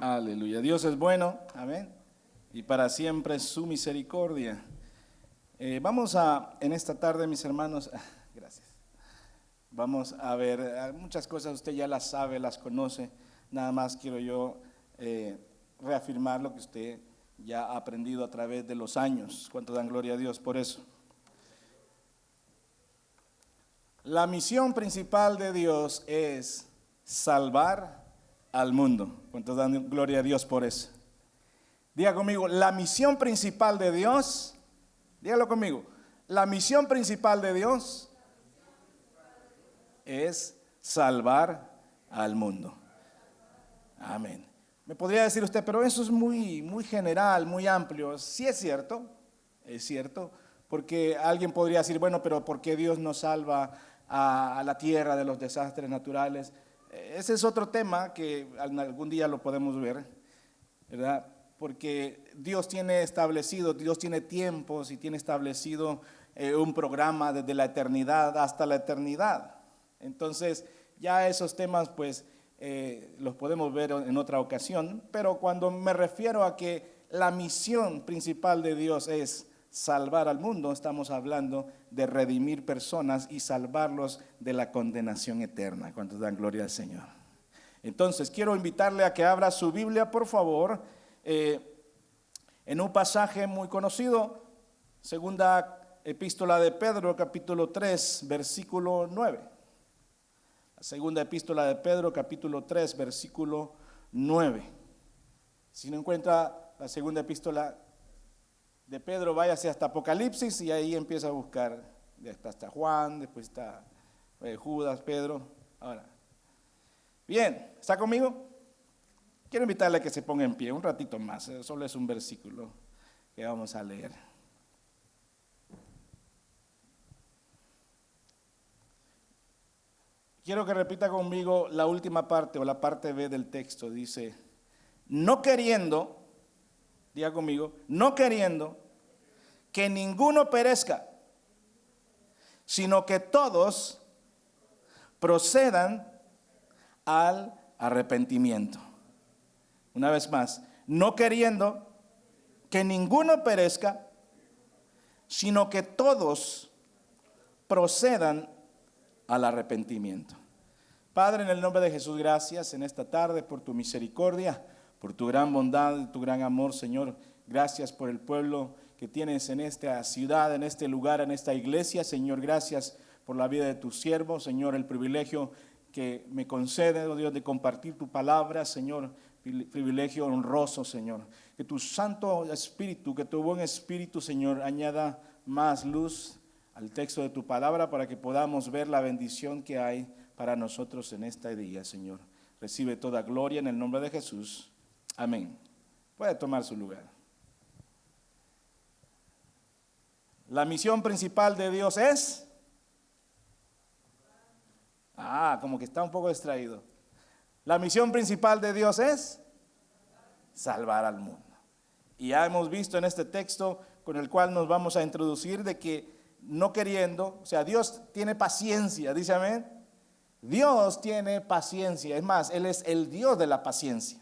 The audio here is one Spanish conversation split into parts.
Aleluya. Dios es bueno, amén. Y para siempre es su misericordia. Vamos en esta tarde, mis hermanos, gracias. Vamos a ver muchas cosas, usted ya las sabe, las conoce. Nada más quiero yo reafirmar lo que usted ya ha aprendido a través de los años. ¿Cuánto dan gloria a Dios por eso? La misión principal de Dios es salvar al mundo. ¿Cuántos dan gloria a Dios por eso? Diga conmigo, la misión principal de Dios, dígalo conmigo, la misión principal de Dios es salvar al mundo. Amén. Me podría decir usted, pero eso es muy general, muy amplio. Sí es cierto, porque alguien podría decir, bueno, pero ¿por qué Dios no salva a la tierra de los desastres naturales? Ese es otro tema que algún día lo podemos ver, ¿verdad? Porque Dios tiene tiempos y tiene establecido un programa desde la eternidad hasta la eternidad. Entonces, ya esos temas pues los podemos ver en otra ocasión, pero cuando me refiero a que la misión principal de Dios es salvar al mundo, estamos hablando de redimir personas y salvarlos de la condenación eterna. ¿Cuántos dan gloria al Señor? Entonces, quiero invitarle a que abra su Biblia, por favor, en un pasaje muy conocido, segunda epístola de Pedro, capítulo 3, versículo 9. La segunda epístola de Pedro, capítulo 3, versículo 9. Si no encuentra la segunda epístola de Pedro, váyase hasta Apocalipsis y ahí empieza a buscar. Después está Juan, después está Judas, Pedro. Ahora, bien, ¿está conmigo? Quiero invitarle a que se ponga en pie un ratito más, solo es un versículo que vamos a leer. Quiero que repita conmigo la última parte o la parte B del texto. Dice, no queriendo, diga conmigo, no queriendo que ninguno perezca, sino que todos procedan al arrepentimiento. Una vez más, no queriendo que ninguno perezca, sino que todos procedan al arrepentimiento. Padre, en el nombre de Jesús, gracias en esta tarde por tu misericordia, por tu gran bondad, tu gran amor, Señor. Gracias por el pueblo que tienes en esta ciudad, en este lugar, en esta iglesia. Señor, gracias por la vida de tu siervo, Señor, el privilegio que me concede, oh Dios, de compartir tu palabra, Señor, privilegio honroso, Señor. Que tu Santo Espíritu, que tu buen Espíritu, Señor, añada más luz al texto de tu palabra para que podamos ver la bendición que hay para nosotros en este día, Señor. Recibe toda gloria en el nombre de Jesús. Amén. Puede tomar su lugar. La misión principal de Dios es... como que está un poco distraído. La misión principal de Dios es salvar al mundo. Y ya hemos visto en este texto con el cual nos vamos a introducir de que no queriendo, o sea, Dios tiene paciencia, dice amén. Dios tiene paciencia, es más, Él es el Dios de la paciencia.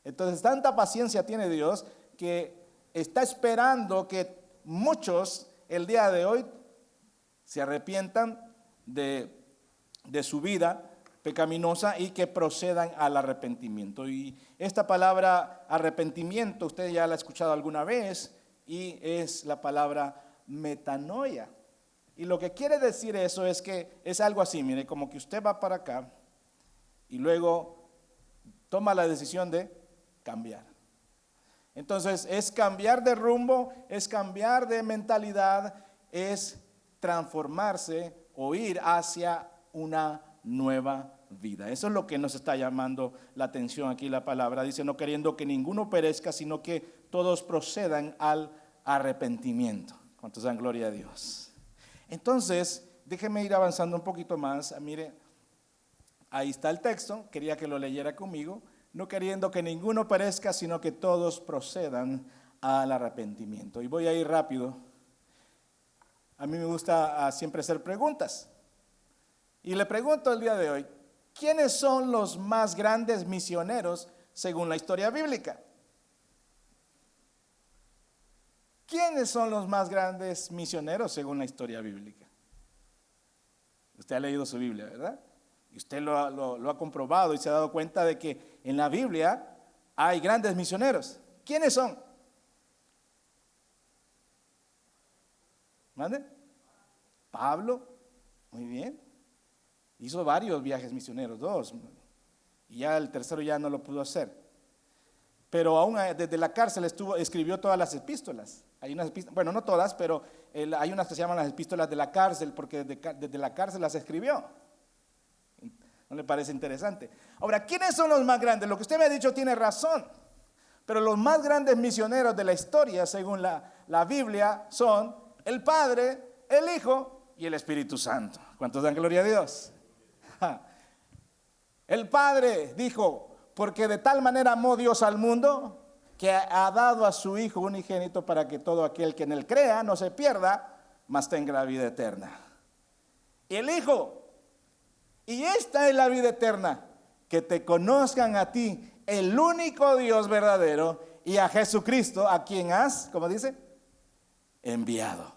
Entonces, tanta paciencia tiene Dios que está esperando que muchos el día de hoy se arrepientan de su vida pecaminosa y que procedan al arrepentimiento. Y esta palabra arrepentimiento, usted ya la ha escuchado alguna vez, y es la palabra metanoia. Y lo que quiere decir eso es que es algo así, mire, como que usted va para acá y luego toma la decisión de cambiar. Entonces es cambiar de rumbo, es cambiar de mentalidad, es transformarse o ir hacia una nueva vida. Eso es lo que nos está llamando la atención aquí la palabra. Dice, no queriendo que ninguno perezca, sino que todos procedan al arrepentimiento. ¿Cuántos dan gloria a Dios? Entonces, déjeme ir avanzando un poquito más. Mire, ahí está el texto, quería que lo leyera conmigo. No queriendo que ninguno perezca, sino que todos procedan al arrepentimiento. Y voy a ir rápido. A mí me gusta siempre hacer preguntas. Y le pregunto el día de hoy, ¿quiénes son los más grandes misioneros según la historia bíblica. ¿Quiénes son los más grandes misioneros según la historia bíblica? Usted ha leído su Biblia, ¿verdad? Y usted lo ha comprobado y se ha dado cuenta de que en la Biblia hay grandes misioneros. ¿Quiénes son? ¿Mande? Pablo, muy bien. Hizo varios viajes misioneros, 2. Y ya el tercero ya no lo pudo hacer. Pero aún desde la cárcel escribió todas las epístolas. Hay unas epístolas, bueno, no todas, pero hay unas que se llaman las epístolas de la cárcel, porque desde la cárcel las escribió. ¿No le parece interesante? Ahora, ¿quiénes son los más grandes? Lo que usted me ha dicho tiene razón. Pero los más grandes misioneros de la historia, según la Biblia, son el Padre, el Hijo y el Espíritu Santo. ¿Cuántos dan gloria a Dios? El Padre dijo, porque de tal manera amó Dios al mundo, que ha dado a su Hijo unigénito para que todo aquel que en él crea no se pierda, mas tenga la vida eterna. Y el Hijo, y esta es la vida eterna, que te conozcan a ti, el único Dios verdadero, y a Jesucristo, a quien has, ¿cómo dice? Enviado.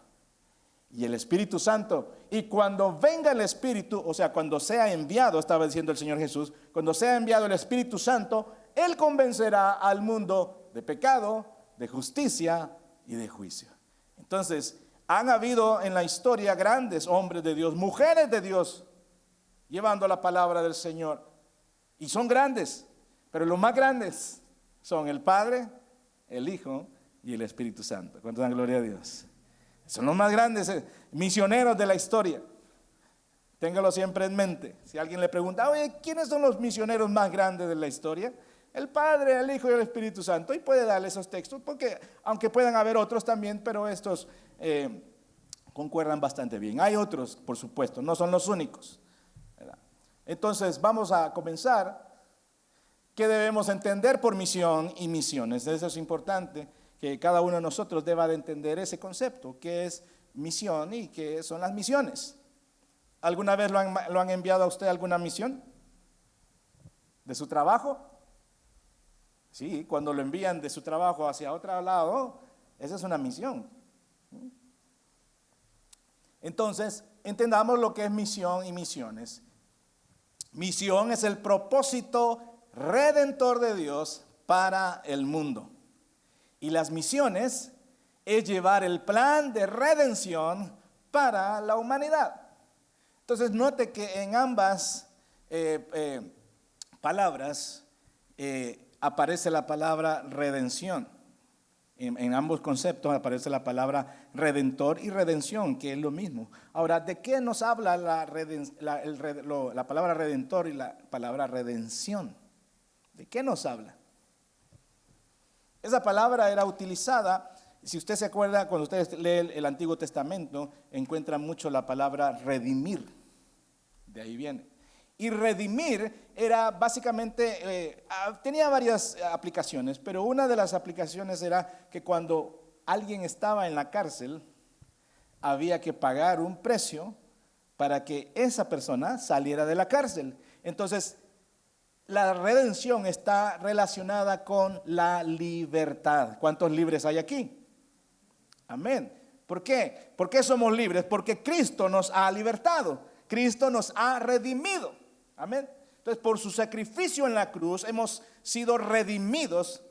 Y el Espíritu Santo. Y cuando venga el Espíritu, o sea, cuando sea enviado, estaba diciendo el Señor Jesús, cuando sea enviado el Espíritu Santo, Él convencerá al mundo de pecado, de justicia y de juicio. Entonces, han habido en la historia grandes hombres de Dios, mujeres de Dios, llevando la palabra del Señor. Y son grandes, pero los más grandes son el Padre, el Hijo y el Espíritu Santo. ¿Cuánto dan gloria a Dios? Son los más grandes misioneros de la historia. Téngalo siempre en mente. Si alguien le pregunta, oye, ¿quiénes son los misioneros más grandes de la historia? El Padre, el Hijo y el Espíritu Santo. Y puede darle esos textos, porque aunque puedan haber otros también, pero estos concuerdan bastante bien. Hay otros, por supuesto, no son los únicos, ¿verdad? Entonces, vamos a comenzar. ¿Qué debemos entender por misión y misiones? Eso es importante, que cada uno de nosotros deba de entender ese concepto, qué es misión y qué son las misiones. ¿Alguna vez lo han enviado a usted a alguna misión? ¿De su trabajo? Sí, cuando lo envían de su trabajo hacia otro lado, esa es una misión. Entonces, entendamos lo que es misión y misiones. Misión es el propósito redentor de Dios para el mundo. Y las misiones es llevar el plan de redención para la humanidad. Entonces note que en ambas palabras aparece la palabra redención. En ambos conceptos aparece la palabra redentor y redención, que es lo mismo. Ahora, ¿de qué nos habla la palabra redentor y la palabra redención? ¿De qué nos habla? Esa palabra era utilizada, si usted se acuerda, cuando usted lee el Antiguo Testamento, encuentra mucho la palabra redimir. De ahí viene. Y redimir era básicamente, tenía varias aplicaciones, pero una de las aplicaciones era que cuando alguien estaba en la cárcel, había que pagar un precio para que esa persona saliera de la cárcel. Entonces, la redención está relacionada con la libertad. ¿Cuántos libres hay aquí? Amén. ¿Por qué? ¿Por qué somos libres? Porque Cristo nos ha libertado. Cristo nos ha redimido. Amén. Entonces, por su sacrificio en la cruz, hemos sido redimidos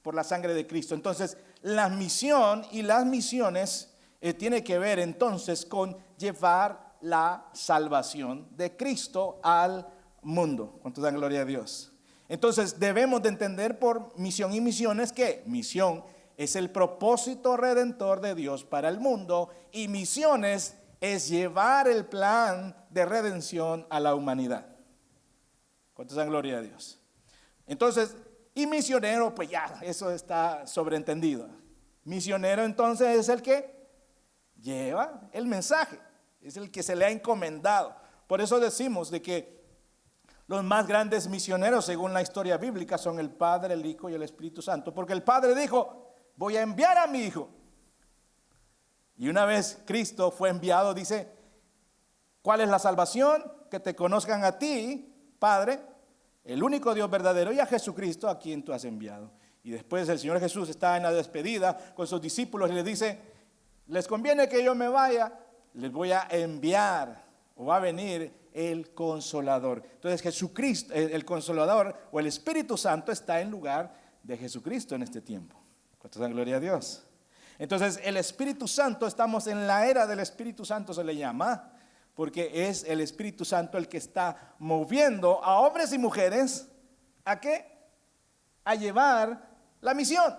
por la sangre de Cristo. Entonces, la misión y las misiones tiene que ver entonces con llevar la salvación de Cristo al mundo. ¿Cuántos dan gloria a Dios? Entonces debemos de entender por misión y misiones que misión es el propósito redentor de Dios para el mundo y misiones es llevar el plan de redención a la humanidad. ¿Cuántos dan gloria a Dios? Entonces, y misionero, pues ya, eso está sobreentendido. Misionero entonces es el que lleva el mensaje, es el que se le ha encomendado. Por eso decimos de que los más grandes misioneros según la historia bíblica son el Padre, el Hijo y el Espíritu Santo. Porque el Padre dijo, voy a enviar a mi Hijo. Y una vez Cristo fue enviado, dice, ¿cuál es la salvación? Que te conozcan a ti, Padre, el único Dios verdadero, y a Jesucristo a quien tú has enviado. Y después el Señor Jesús está en la despedida con sus discípulos y les dice, les conviene que yo me vaya, les voy a enviar o va a venir el Consolador. Entonces Jesucristo, el Consolador o el Espíritu Santo está en lugar de Jesucristo en este tiempo. ¿Cuántos dan gloria a Dios? Entonces el Espíritu Santo, estamos en la era del Espíritu Santo, se le llama, porque es el Espíritu Santo el que está moviendo a hombres y mujeres, ¿a qué? A llevar la misión,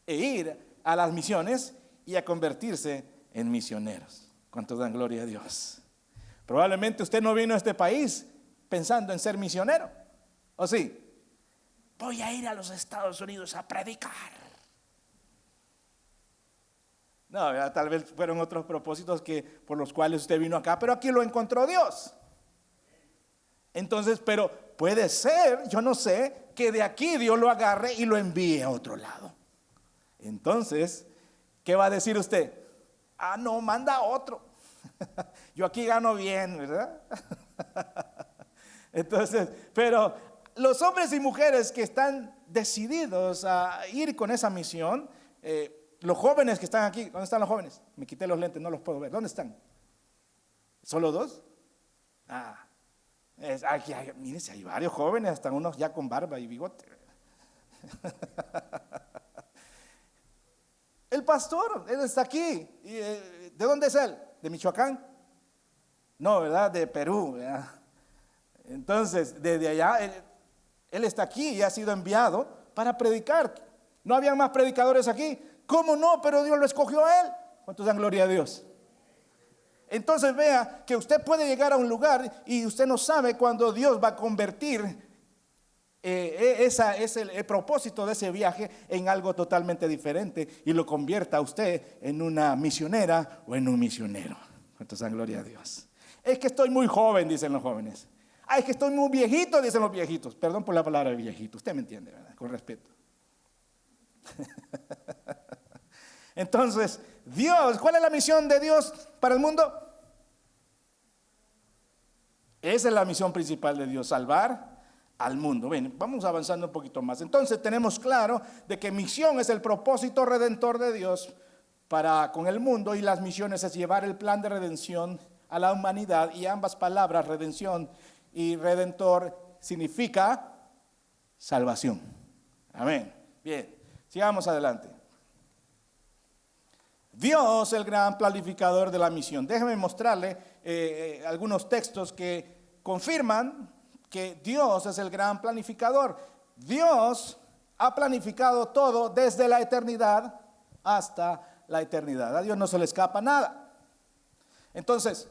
e ir a las misiones y a convertirse en misioneros. ¿Cuántos dan gloria a Dios? Probablemente usted no vino a este país pensando en ser misionero, ¿o sí? Voy a ir a los Estados Unidos a predicar. No, tal vez fueron otros propósitos por los cuales usted vino acá, pero aquí lo encontró Dios. Entonces, pero puede ser, yo no sé, que de aquí Dios lo agarre y lo envíe a otro lado. Entonces, ¿qué va a decir usted? Ah, no, manda a otro. Yo aquí gano bien, ¿verdad? Entonces, pero los hombres y mujeres que están decididos a ir con esa misión, los jóvenes que están aquí, ¿dónde están los jóvenes? Me quité los lentes, no los puedo ver. ¿Dónde están? ¿Solo dos? Aquí mírense, hay varios jóvenes, hasta unos ya con barba y bigote. El pastor, él está aquí. ¿De dónde es él? ¿De Michoacán? No, ¿verdad? De Perú, ¿verdad? Entonces, desde allá, él está aquí y ha sido enviado para predicar. ¿No habían más predicadores aquí? ¿Cómo no? Pero Dios lo escogió a él. ¿Cuántos dan gloria a Dios? Entonces vea que usted puede llegar a un lugar y usted no sabe cuándo Dios va a convertir el propósito de ese viaje en algo totalmente diferente y lo convierta a usted en una misionera o en un misionero. ¿Cuántos dan gloria a Dios? Es que estoy muy joven, dicen los jóvenes. Es que estoy muy viejito, dicen los viejitos. Perdón por la palabra viejito, usted me entiende, ¿verdad? Con respeto. Entonces, Dios, ¿cuál es la misión de Dios para el mundo? Esa es la misión principal de Dios, salvar al mundo. Bien, vamos avanzando un poquito más. Entonces tenemos claro de que misión es el propósito redentor de Dios para con el mundo, y las misiones es llevar el plan de redención a la humanidad, y ambas palabras, redención y redentor, significa salvación. Amén. Bien, sigamos adelante. Dios, el gran planificador de la misión. Déjeme mostrarle algunos textos que confirman que Dios es el gran planificador. Dios ha planificado todo desde la eternidad hasta la eternidad. A Dios no se le escapa nada. Entonces,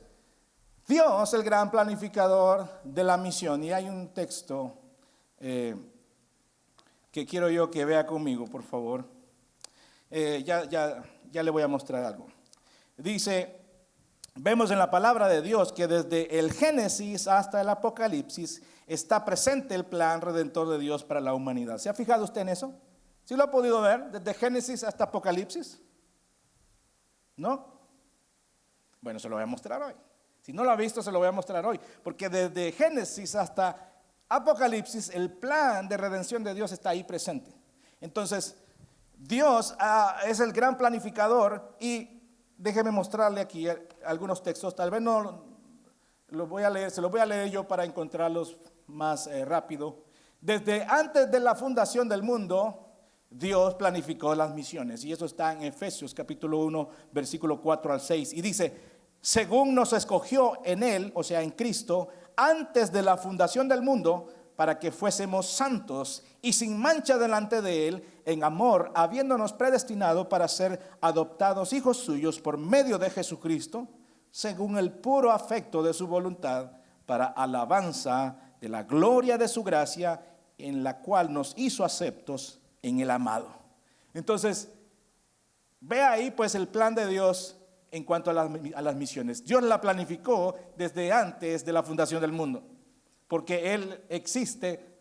Dios, el gran planificador de la misión. Y hay un texto que quiero yo que vea conmigo, por favor. Ya le voy a mostrar algo. Dice, vemos en la palabra de Dios que desde el Génesis hasta el Apocalipsis está presente el plan redentor de Dios para la humanidad. ¿Se ha fijado usted en eso? ¿Sí lo ha podido ver desde Génesis hasta Apocalipsis? ¿No? Bueno, se lo voy a mostrar hoy. Si no lo ha visto, se lo voy a mostrar hoy. Porque desde Génesis hasta Apocalipsis el plan de redención de Dios está ahí presente. Entonces, Dios es el gran planificador, y déjeme mostrarle aquí algunos textos. Tal vez no los voy a leer, se los voy a leer yo para encontrarlos más rápido. Desde antes de la fundación del mundo, Dios planificó las misiones, y eso está en Efesios capítulo 1, versículo 4 al 6, y dice, según nos escogió en Él, o sea en Cristo, antes de la fundación del mundo, para que fuésemos santos y sin mancha delante de Él, en amor, habiéndonos predestinado para ser adoptados hijos suyos por medio de Jesucristo, según el puro afecto de su voluntad, para alabanza de la gloria de su gracia, en la cual nos hizo aceptos en el amado. Entonces, ve ahí pues el plan de Dios en cuanto a las misiones. Dios la planificó desde antes de la fundación del mundo, porque Él existe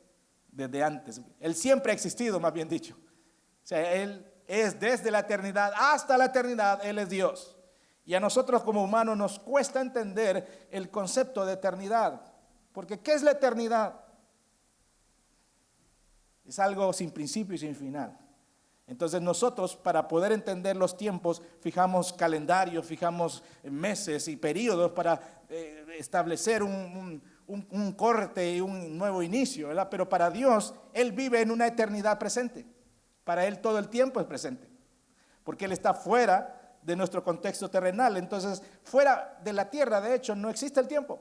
desde antes. Él siempre ha existido, más bien dicho. O sea, Él es desde la eternidad hasta la eternidad, Él es Dios. Y a nosotros como humanos nos cuesta entender el concepto de eternidad. Porque ¿qué es la eternidad? Es algo sin principio y sin final. Entonces nosotros, para poder entender los tiempos, fijamos calendarios, fijamos meses y periodos para establecer un corte y un nuevo inicio, ¿verdad? Pero para Dios, Él vive en una eternidad presente. Para Él todo el tiempo es presente, porque Él está fuera de nuestro contexto terrenal. Entonces, fuera de la tierra, de hecho, no existe el tiempo.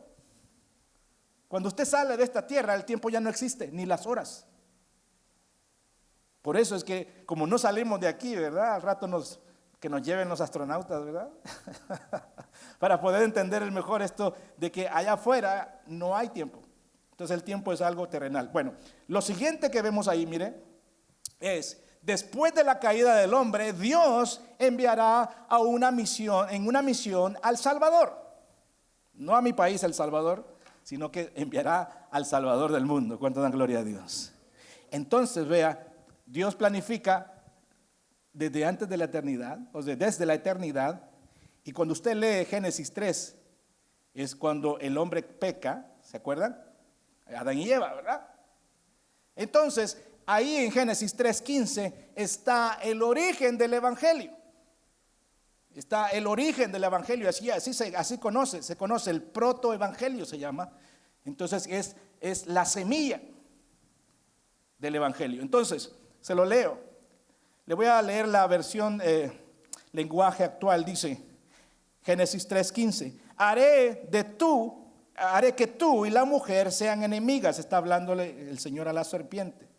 Cuando usted sale de esta tierra, el tiempo ya no existe, ni las horas. Por eso es que, como no salimos de aquí, ¿verdad? Al rato que nos lleven los astronautas, ¿verdad? Para poder entender mejor esto de que allá afuera no hay tiempo. Entonces el tiempo es algo terrenal. Bueno, lo siguiente que vemos ahí, mire, es después de la caída del hombre, Dios enviará en una misión al Salvador. No a mi país, El Salvador, sino que enviará al Salvador del mundo. ¿Cuánto dan gloria a Dios? Entonces, vea, Dios planifica desde antes de la eternidad, o sea, desde la eternidad. Y cuando usted lee Génesis 3, es cuando el hombre peca, ¿se acuerdan? Adán y Eva, ¿verdad? Entonces, ahí en Génesis 3:15 está el origen del evangelio. Está el origen del evangelio, se conoce el protoevangelio, se llama. Entonces es la semilla del evangelio. Entonces, se lo leo. Le voy a leer la versión lenguaje actual. Dice Génesis 3:15: haré que tú y la mujer sean enemigas. Está hablándole el Señor a la serpiente.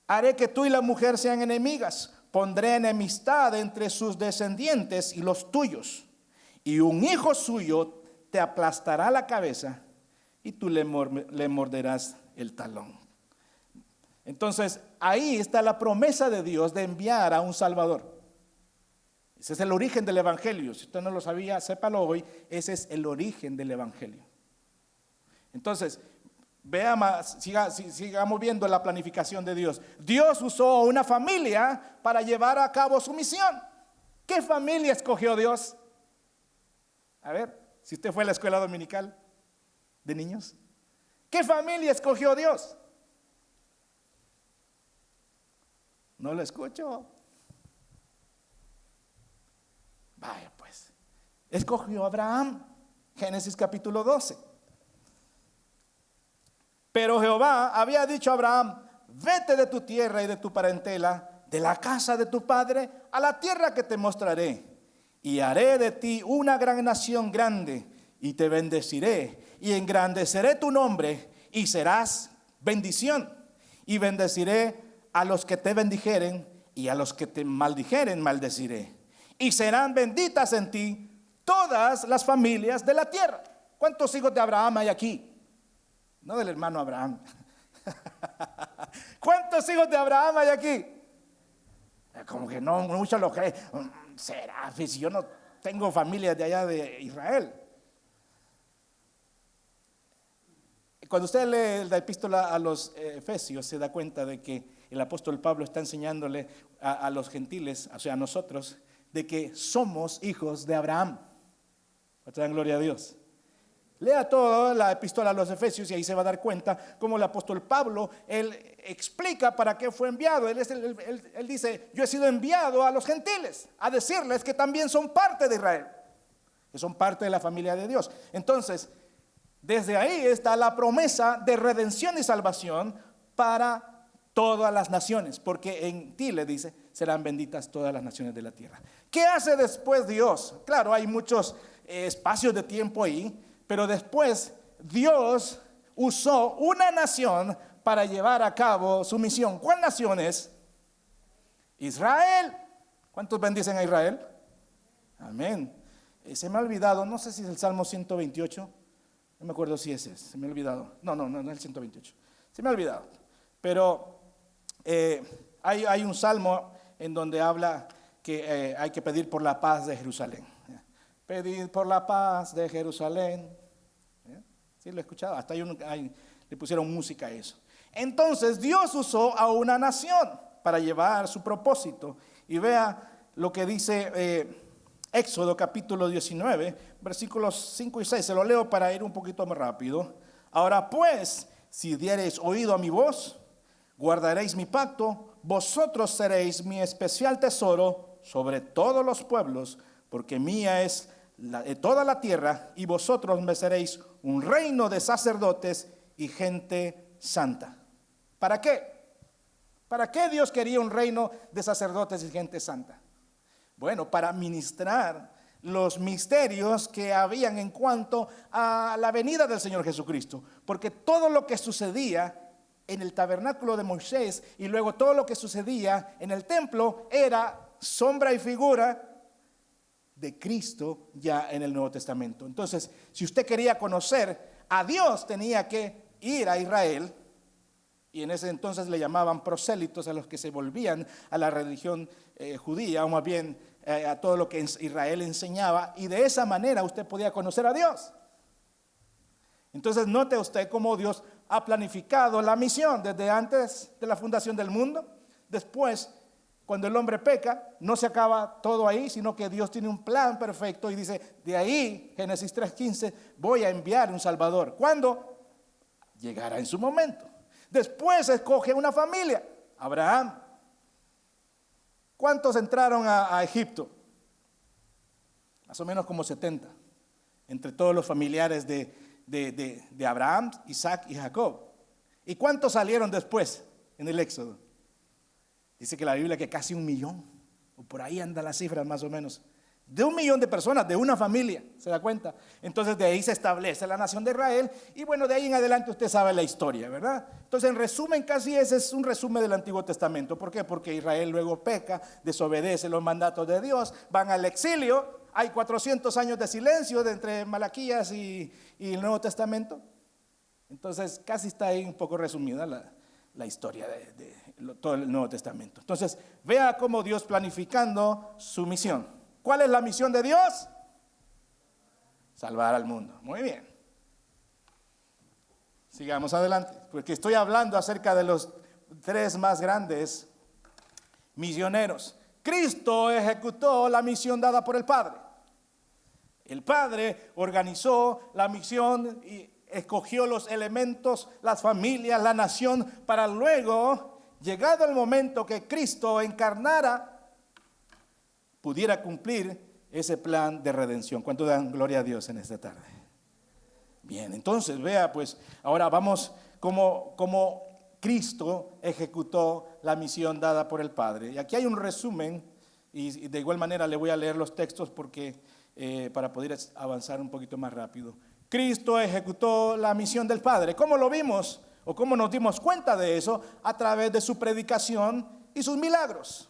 Haré que tú y la mujer sean enemigas. Pondré enemistad entre sus descendientes y los tuyos, y un hijo suyo te aplastará la cabeza y tú le morderás el talón. Entonces, ahí está la promesa de Dios de enviar a un Salvador. Ese es el origen del evangelio. Si usted no lo sabía, sépalo hoy. Ese es el origen del evangelio. Entonces, sigamos viendo la planificación de Dios. Dios usó a una familia para llevar a cabo su misión. ¿Qué familia escogió Dios? A ver, si usted fue a la escuela dominical de niños, ¿qué familia escogió Dios? No lo escucho. Vaya pues, escogió a Abraham, Génesis capítulo 12. Pero Jehová había dicho a Abraham: vete de tu tierra y de tu parentela, de la casa de tu padre, a la tierra que te mostraré, y haré de ti una gran nación grande, y te bendeciré, y engrandeceré tu nombre, y serás bendición, y bendeciré a los que te bendijeren, y a los que te maldijeren maldeciré, y serán benditas en ti todas las familias de la tierra. ¿Cuántos hijos de Abraham hay aquí? No del hermano Abraham. ¿Cuántos hijos de Abraham hay aquí? Como que no muchos lo creen. Será, si yo no tengo familia de allá de Israel. Cuando usted lee la epístola a los Efesios, se da cuenta de que el apóstol Pablo está enseñándole a los gentiles, o sea, a nosotros, de que somos hijos de Abraham. ¿Te dan gloria a Dios? Lea toda la epístola a los Efesios y ahí se va a dar cuenta cómo el apóstol Pablo, él explica para qué fue enviado. Él dice: yo he sido enviado a los gentiles a decirles que también son parte de Israel, que son parte de la familia de Dios. Entonces, desde ahí está la promesa de redención y salvación para todas las naciones, porque en ti, le dice, serán benditas todas las naciones de la tierra. ¿Qué hace después Dios? Claro, hay muchos espacios de tiempo ahí, pero después Dios usó una nación para llevar a cabo su misión. ¿Cuál nación es? Israel. ¿Cuántos bendicen a Israel? Amén. Se me ha olvidado, no sé si es el Salmo 128. No me acuerdo si ese es, se me ha olvidado. No es el 128. Se me ha olvidado. Pero hay un salmo en donde habla que hay que pedir por la paz de Jerusalén. Pedir por la paz de Jerusalén. Sí, lo he escuchado. Hasta le pusieron música a eso. Entonces Dios usó a una nación para llevar su propósito. Y vea lo que dice Éxodo capítulo 19, versículos 5 y 6. Se lo leo para ir un poquito más rápido. Ahora pues, si diereis oído a mi voz, guardaréis mi pacto, vosotros seréis mi especial tesoro sobre todos los pueblos, porque mía es toda la tierra, y vosotros me seréis un reino de sacerdotes y gente santa. ¿Para qué? ¿Para qué Dios quería un reino de sacerdotes y gente santa? Bueno, para ministrar los misterios que habían en cuanto a la venida del Señor Jesucristo. Porque todo lo que sucedía en el tabernáculo de Moisés y luego todo lo que sucedía en el templo era sombra y figura de Cristo ya en el Nuevo Testamento. Entonces, si usted quería conocer a Dios, tenía que ir a Israel. Y en ese entonces le llamaban prosélitos a los que se volvían a la religión judía, o más bien a todo lo que Israel enseñaba, y de esa manera usted podía conocer a Dios. Entonces note usted cómo Dios ha planificado la misión desde antes de la fundación del mundo. Después, cuando el hombre peca, no se acaba todo ahí, sino que Dios tiene un plan perfecto y dice, de ahí, Génesis 3:15, voy a enviar un Salvador. ¿Cuándo? Llegará en su momento. Después escoge una familia, Abraham. ¿Cuántos entraron a Egipto? Más o menos como 70, entre todos los familiares de Abraham, Isaac y Jacob. ¿Y cuántos salieron después en el Éxodo? Dice que la Biblia que casi 1,000,000, o por ahí andan las cifras más o menos. De 1,000,000 de personas, de una familia, ¿se da cuenta? Entonces de ahí se establece la nación de Israel y bueno, de ahí en adelante usted sabe la historia, ¿verdad? Entonces en resumen, casi ese es un resumen del Antiguo Testamento. ¿Por qué? Porque Israel luego peca, desobedece los mandatos de Dios, van al exilio, hay 400 años de silencio entre Malaquías y el Nuevo Testamento. Entonces casi está ahí un poco resumida la historia de todo el Nuevo Testamento. Entonces vea cómo Dios planificando su misión. ¿Cuál es la misión de Dios? Salvar al mundo. Muy bien. Sigamos adelante, porque estoy hablando acerca de los 3 más grandes misioneros. Cristo ejecutó la misión dada por el Padre. El Padre organizó la misión y escogió los elementos, las familias, la nación, para luego, llegado el momento que Cristo encarnara, pudiera cumplir ese plan de redención. ¿Cuánto dan gloria a Dios en esta tarde? Bien, entonces vea pues, ahora vamos como Cristo ejecutó la misión dada por el Padre. Y aquí hay un resumen, y de igual manera le voy a leer los textos porque para poder avanzar un poquito más rápido. Cristo ejecutó la misión del Padre. ¿Cómo lo vimos? ¿O cómo nos dimos cuenta de eso? A través de su predicación y sus milagros.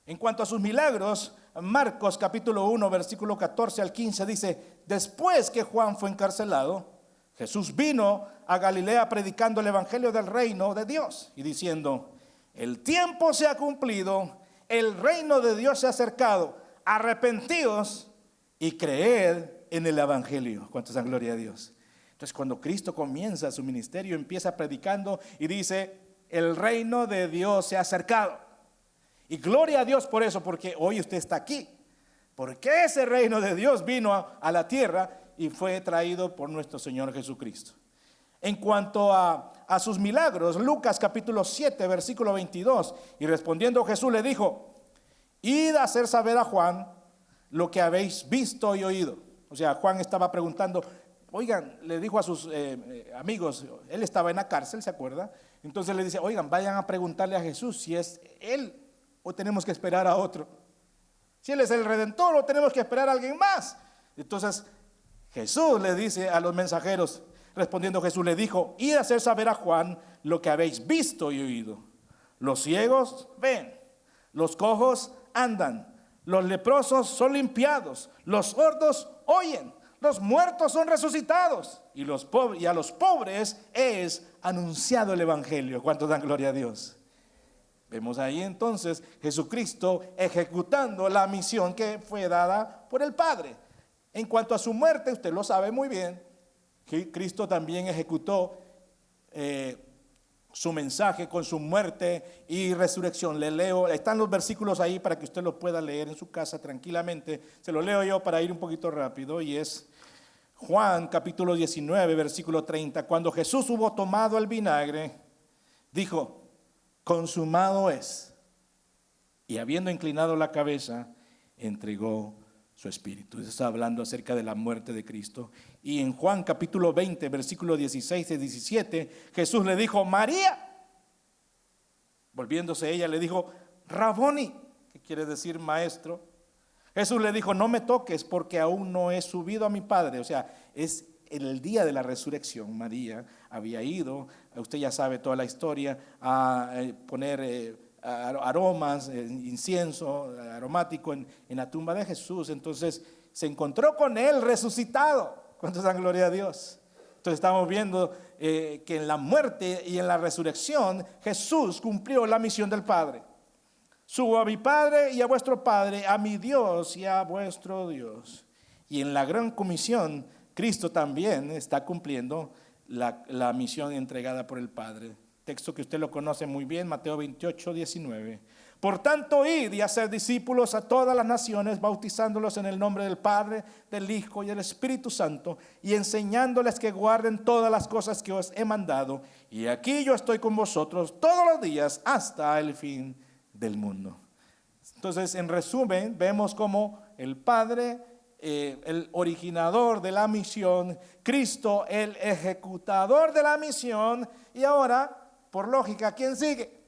En cuanto a sus milagros, Marcos capítulo 1, versículo 14 al 15 dice, después que Juan fue encarcelado, Jesús vino a Galilea predicando el evangelio del reino de Dios y diciendo, el tiempo se ha cumplido, el reino de Dios se ha acercado, arrepentíos y creed en el evangelio. ¿Cuántos dan gloria a Dios? Entonces cuando Cristo comienza su ministerio, empieza predicando y dice, el reino de Dios se ha acercado. Y gloria a Dios por eso, porque hoy usted está aquí. Porque ese reino de Dios vino a la tierra y fue traído por nuestro Señor Jesucristo. En cuanto a sus milagros, Lucas capítulo 7, versículo 22, y respondiendo Jesús le dijo, id a hacer saber a Juan lo que habéis visto y oído. O sea, Juan estaba preguntando, oigan, le dijo a sus amigos, él estaba en la cárcel, ¿se acuerda? Entonces le dice, oigan, vayan a preguntarle a Jesús si es él o tenemos que esperar a otro. Si él es el Redentor o tenemos que esperar a alguien más. Entonces Jesús le dice a los mensajeros, respondiendo Jesús le dijo, id a hacer saber a Juan lo que habéis visto y oído. Los ciegos ven, los cojos andan, los leprosos son limpiados, los sordos oyen, los muertos son resucitados y a los pobres es anunciado el evangelio. ¿Cuántos dan gloria a Dios? Vemos ahí entonces Jesucristo ejecutando la misión que fue dada por el Padre. En cuanto a su muerte, usted lo sabe muy bien, que Cristo también ejecutó su mensaje con su muerte y resurrección. Le leo, están los versículos ahí para que usted los pueda leer en su casa tranquilamente. Se lo leo yo para ir un poquito rápido y es Juan capítulo 19, versículo 30. Cuando Jesús hubo tomado el vinagre, dijo, consumado es. Y habiendo inclinado la cabeza, entregó su espíritu. Está hablando acerca de la muerte de Cristo. Y en Juan capítulo 20, versículos 16 y 17, Jesús le dijo, María. Volviéndose ella, le dijo, Raboni, que quiere decir maestro. Jesús le dijo, no me toques porque aún no he subido a mi Padre. O sea, es en el día de la resurrección. María había ido, usted ya sabe toda la historia, a poner aromas, incienso aromático en la tumba de Jesús. Entonces se encontró con él resucitado. ¿Cuántos dan gloria a Dios? Entonces estamos viendo que en la muerte y en la resurrección Jesús cumplió la misión del Padre. Subo a mi Padre y a vuestro Padre, a mi Dios y a vuestro Dios. Y en la gran comisión Cristo también está cumpliendo la misión entregada por el Padre. Texto que usted lo conoce muy bien, Mateo 28, 19. Por tanto, id y haced discípulos a todas las naciones, bautizándolos en el nombre del Padre, del Hijo y del Espíritu Santo, y enseñándoles que guarden todas las cosas que os he mandado. Y aquí yo estoy con vosotros todos los días hasta el fin del mundo. Entonces, en resumen, vemos como el Padre, el originador de la misión, Cristo, el ejecutador de la misión, y ahora, por lógica, ¿quién sigue?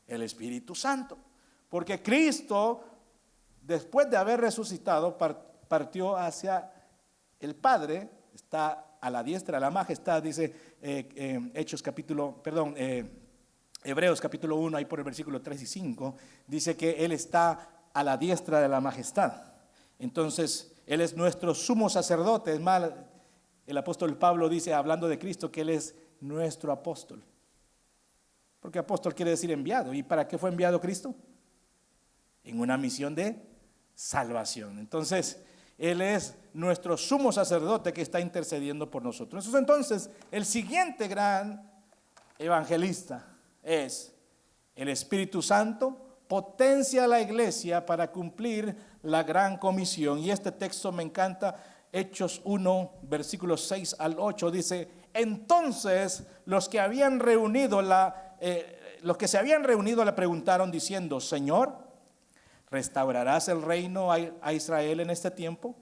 El Espíritu Santo. Porque Cristo, después de haber resucitado, partió hacia el Padre, está a la diestra de la majestad, dice Hebreos capítulo 1, ahí por el versículo 3 y 5, dice que Él está a la diestra de la majestad. Entonces, Él es nuestro sumo sacerdote. Es más, el apóstol Pablo dice, hablando de Cristo, que Él es nuestro apóstol. Porque apóstol quiere decir enviado. ¿Y para qué fue enviado Cristo? En una misión de salvación. Entonces, Él es nuestro sumo sacerdote que está intercediendo por nosotros. Entonces, el siguiente gran evangelista es el Espíritu Santo. Potencia a la iglesia para cumplir la gran comisión. Y este texto me encanta. Hechos 1, versículos 6 al 8, dice, entonces los que se habían reunido le preguntaron diciendo, Señor, ¿restaurarás el reino a Israel en este tiempo?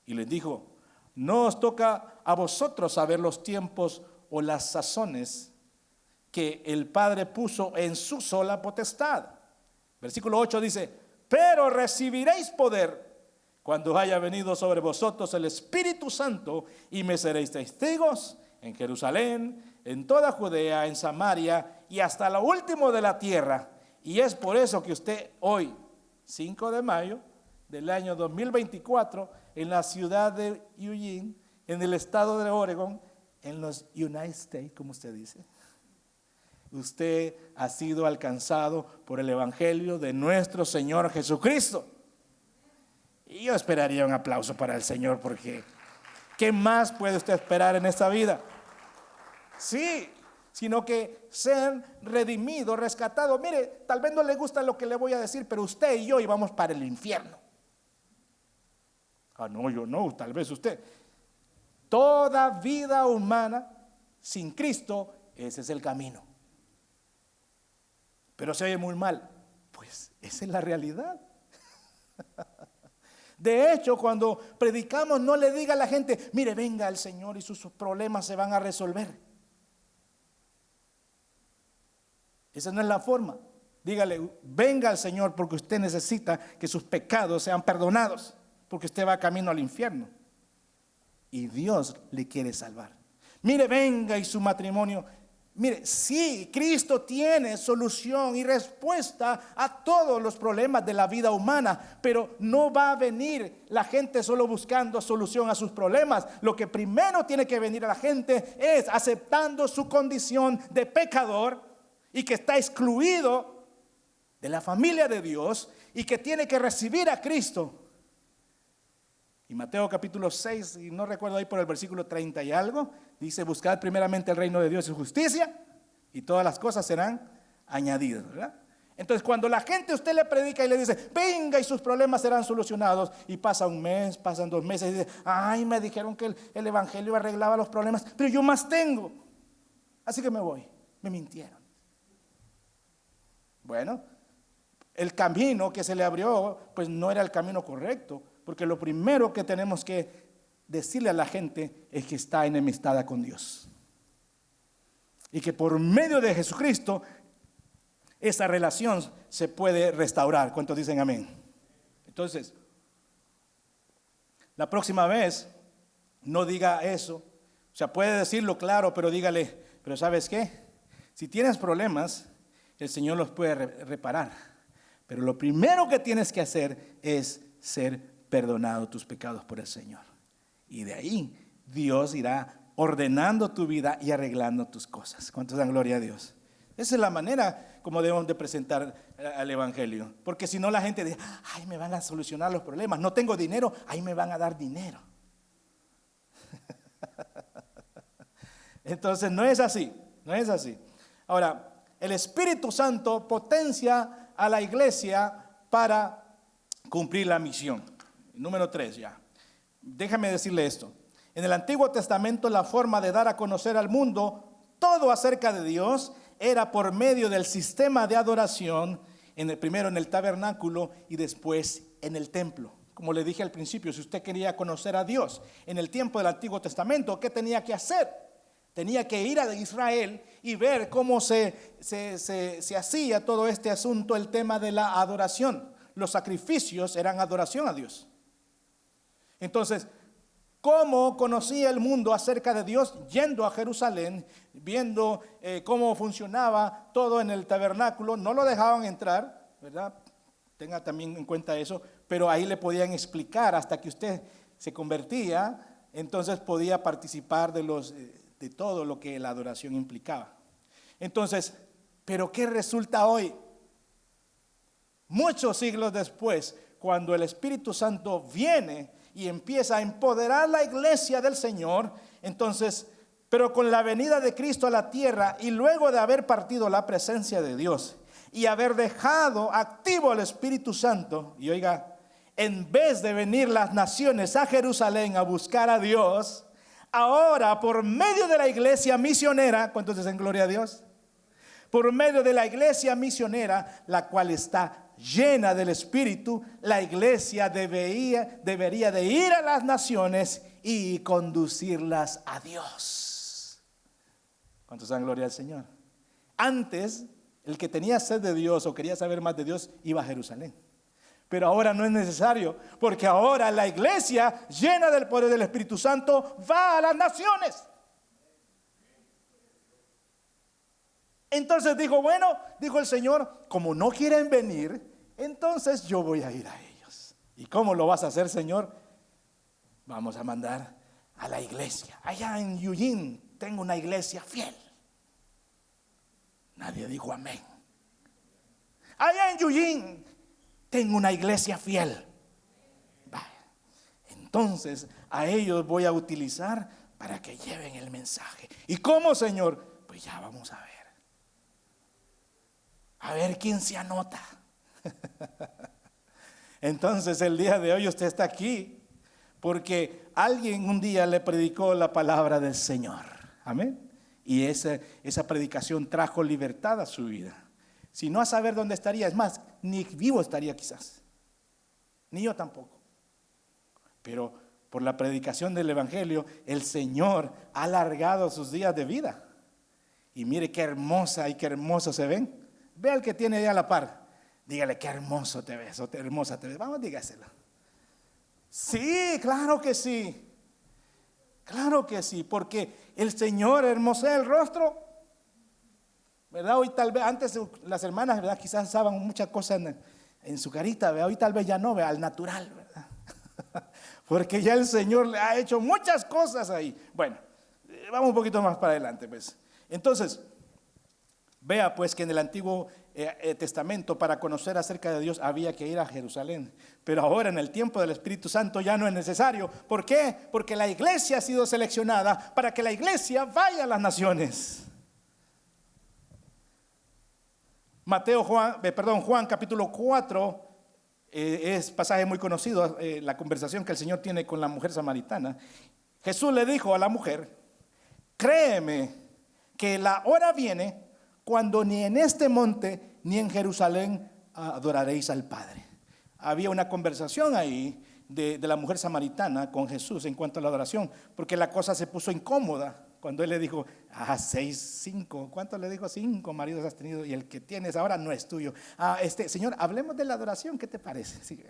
Y les dijo, no os toca a vosotros saber los tiempos o las sazones que el Padre puso en su sola potestad. Versículo 8 dice, pero recibiréis poder cuando haya venido sobre vosotros el Espíritu Santo, y me seréis testigos en Jerusalén, en toda Judea, en Samaria y hasta lo último de la tierra. Y es por eso que usted hoy, 5 de mayo del año 2024, en la ciudad de Eugene, en el estado de Oregon, en los United States, como usted dice, usted ha sido alcanzado por el Evangelio de nuestro Señor Jesucristo. Y yo esperaría un aplauso para el Señor, porque ¿qué más puede usted esperar en esta vida? Sí, sino que sean redimidos, rescatados. Mire, tal vez no le gusta lo que le voy a decir, pero usted y yo íbamos para el infierno. Ah, no, yo no, tal vez usted. Toda vida humana sin Cristo, ese es el camino. Pero se oye muy mal. Pues esa es la realidad. De hecho, cuando predicamos, no le diga a la gente, mire, venga el Señor y sus problemas se van a resolver. Esa no es la forma. Dígale, venga al Señor porque usted necesita que sus pecados sean perdonados, porque usted va camino al infierno. Y Dios le quiere salvar. Mire, venga y su matrimonio. Mire, sí, Cristo tiene solución y respuesta a todos los problemas de la vida humana, pero no va a venir la gente solo buscando solución a sus problemas. Lo que primero tiene que venir a la gente es aceptando su condición de pecador y que está excluido de la familia de Dios y que tiene que recibir a Cristo. Y Mateo capítulo 6, y no recuerdo ahí por el versículo 30 y algo, dice, buscad primeramente el reino de Dios y su justicia, y todas las cosas serán añadidas, ¿verdad? Entonces, cuando la gente a usted le predica y le dice, venga y sus problemas serán solucionados, y pasa un mes, pasan 2 meses, y dice, ay, me dijeron que el evangelio arreglaba los problemas, pero yo más tengo. así que me voy. Me mintieron. Bueno, el camino que se le abrió, pues no era el camino correcto, porque lo primero que tenemos que decirle a la gente es que está enemistada con Dios. Y que por medio de Jesucristo, esa relación se puede restaurar. ¿Cuántos dicen amén? Entonces, la próxima vez, no diga eso. O sea, puede decirlo claro, pero dígale, pero ¿sabes qué? Si tienes problemas, el Señor los puede reparar. Pero lo primero que tienes que hacer es ser perdonado tus pecados por el Señor. Y de ahí Dios irá ordenando tu vida y arreglando tus cosas. ¿Cuántos dan gloria a Dios? Esa es la manera como debemos de presentar al Evangelio. Porque si no la gente dice, ay, me van a solucionar los problemas. No tengo dinero, ahí me van a dar dinero. Entonces no es así, no es así. Ahora, el Espíritu Santo potencia a la iglesia para cumplir la misión. Número 3 ya. Déjame decirle esto. En el Antiguo Testamento la forma de dar a conocer al mundo todo acerca de Dios era por medio del sistema de adoración, primero en el tabernáculo y después en el templo. Como le dije al principio, si usted quería conocer a Dios en el tiempo del Antiguo Testamento, ¿qué tenía que hacer? Tenía que ir a Israel y ver cómo se hacía todo este asunto, el tema de la adoración. Los sacrificios eran adoración a Dios. Entonces, ¿cómo conocía el mundo acerca de Dios? Yendo a Jerusalén, viendo cómo funcionaba todo en el tabernáculo. No lo dejaban entrar, ¿verdad? Tenga también en cuenta eso, pero ahí le podían explicar hasta que usted se convertía, entonces podía participar de todo lo que la adoración implicaba. Entonces, ¿pero qué resulta hoy? Muchos siglos después, cuando el Espíritu Santo viene y empieza a empoderar la iglesia del Señor, entonces, pero con la venida de Cristo a la tierra y luego de haber partido la presencia de Dios y haber dejado activo el Espíritu Santo, y oiga, en vez de venir las naciones a Jerusalén a buscar a Dios, ahora por medio de la iglesia misionera, ¿cuántos dicen gloria a Dios? Por medio de la iglesia misionera, la cual está llena del Espíritu, la iglesia debería de ir a las naciones y conducirlas a Dios. ¿Cuántos dan gloria al Señor? Antes, el que tenía sed de Dios o quería saber más de Dios iba a Jerusalén. Pero ahora no es necesario, porque ahora la iglesia llena del poder del Espíritu Santo va a las naciones. Entonces dijo el Señor, como no quieren venir, entonces yo voy a ir a ellos. ¿Y cómo lo vas a hacer, Señor? Vamos a mandar a la iglesia. Allá en Eugene tengo una iglesia fiel. Nadie dijo amén. Allá en Eugene tengo una iglesia fiel. Vaya. Entonces a ellos voy a utilizar para que lleven el mensaje. ¿Y cómo, Señor? Pues ya vamos a ver. A ver quién se anota. Entonces el día de hoy usted está aquí porque alguien un día le predicó la palabra del Señor. Amén. Y esa predicación trajo libertad a su vida. Si no, a saber dónde estaría. Es más, ni vivo estaría quizás. Ni yo tampoco. Pero por la predicación del Evangelio, el Señor ha alargado sus días de vida. Y mire qué hermosa y qué hermoso se ven. Ve al que tiene ahí a la par. Dígale, qué hermoso te ves, o qué hermosa te ves. Vamos, dígaselo. Sí, claro que sí. Claro que sí, porque el Señor hermosea el rostro. ¿Verdad? Hoy tal vez, antes las hermanas, ¿verdad? Quizás usaban muchas cosas en su carita, ¿verdad? Hoy tal vez ya no, ¿verdad? Al natural, ¿verdad? Porque ya el Señor le ha hecho muchas cosas ahí. Bueno, vamos un poquito más para adelante, pues. Entonces, vea pues que en el Antiguo Testamento para conocer acerca de Dios había que ir a Jerusalén. Pero ahora en el tiempo del Espíritu Santo ya no es necesario. ¿Por qué? Porque la iglesia ha sido seleccionada para que la iglesia vaya a las naciones. Juan capítulo 4 es pasaje muy conocido, la conversación que el Señor tiene con la mujer samaritana. Jesús le dijo a la mujer, créeme que la hora viene cuando ni en este monte ni en Jerusalén adoraréis al Padre. Había una conversación ahí de la mujer samaritana con Jesús en cuanto a la adoración, porque la cosa se puso incómoda cuando él le dijo, 5, ¿cuánto le dijo? 5 maridos has tenido y el que tienes ahora no es tuyo. Señor, hablemos de la adoración, ¿qué te parece? Sí.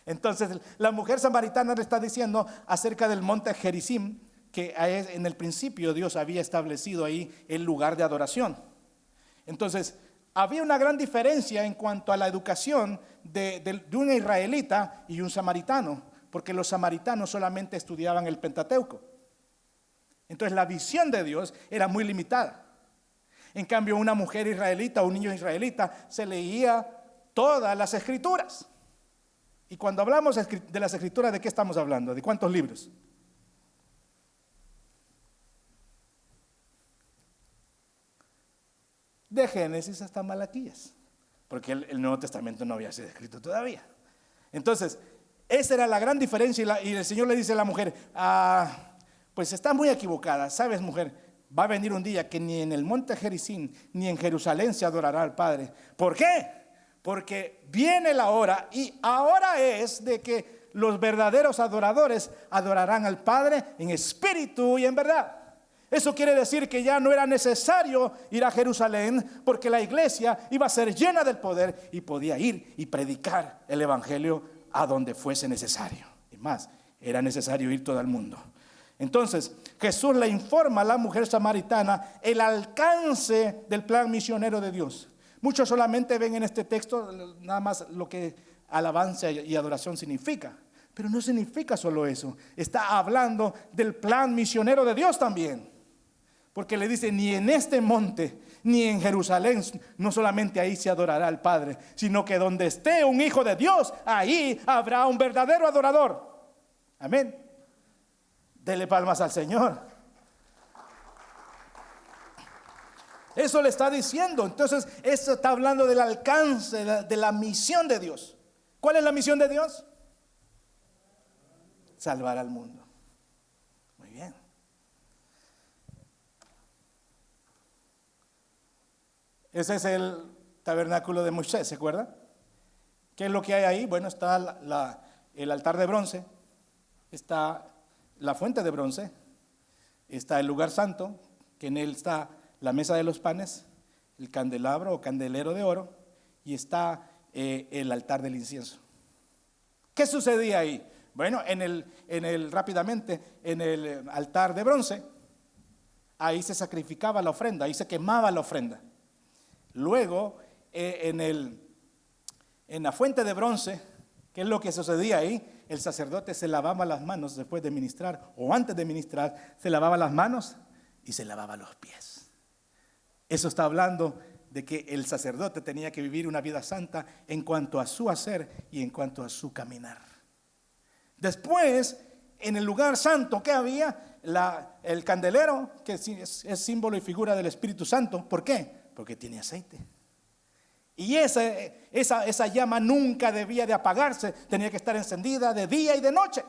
Entonces la mujer samaritana le está diciendo acerca del monte Gerizim, que en el principio Dios había establecido ahí el lugar de adoración. Entonces había una gran diferencia en cuanto a la educación de un israelita y un samaritano, porque los samaritanos solamente estudiaban el Pentateuco. Entonces la visión de Dios era muy limitada. En cambio, una mujer israelita o un niño israelita se leía todas las escrituras. Y cuando hablamos de las escrituras, ¿de qué estamos hablando? ¿De cuántos libros? De Génesis hasta Malaquías, porque el Nuevo Testamento no había sido escrito todavía. Entonces, esa era la gran diferencia y el Señor le dice a la mujer, pues está muy equivocada, ¿sabes, mujer? Va a venir un día que ni en el monte Gerizim ni en Jerusalén se adorará al Padre. ¿Por qué? Porque viene la hora y ahora es de que los verdaderos adoradores adorarán al Padre en espíritu y en verdad. Eso quiere decir que ya no era necesario ir a Jerusalén porque la iglesia iba a ser llena del poder y podía ir y predicar el evangelio a donde fuese necesario. Y más, era necesario ir todo el mundo. Entonces Jesús le informa a la mujer samaritana el alcance del plan misionero de Dios. Muchos solamente ven en este texto nada más lo que alabanza y adoración significa, pero no significa solo eso. Está hablando del plan misionero de Dios también, porque le dice, ni en este monte ni en Jerusalén, no solamente ahí se adorará al Padre, sino que donde esté un hijo de Dios, ahí habrá un verdadero adorador. Amén. Dele palmas al Señor. Eso le está diciendo. Entonces, eso está hablando del alcance, de la misión de Dios. ¿Cuál es la misión de Dios? Salvar al mundo. Muy bien. Ese es el tabernáculo de Moisés, ¿se acuerda? ¿Qué es lo que hay ahí? Bueno, está el altar de bronce, está la fuente de bronce, está el lugar santo, que en él está la mesa de los panes, el candelabro o candelero de oro, y está el altar del incienso. ¿Qué sucedía ahí? Bueno, rápidamente, en el altar de bronce, ahí se sacrificaba la ofrenda, ahí se quemaba la ofrenda. Luego, en la fuente de bronce, ¿qué es lo que sucedía ahí? El sacerdote se lavaba las manos después de ministrar, o antes de ministrar, se lavaba las manos y se lavaba los pies. Eso está hablando de que el sacerdote tenía que vivir una vida santa en cuanto a su hacer y en cuanto a su caminar. Después, en el lugar santo, ¿qué había? El candelero, que es símbolo y figura del Espíritu Santo. ¿Por qué? Porque tiene aceite. Y esa llama nunca debía de apagarse, tenía que estar encendida de día y de noche.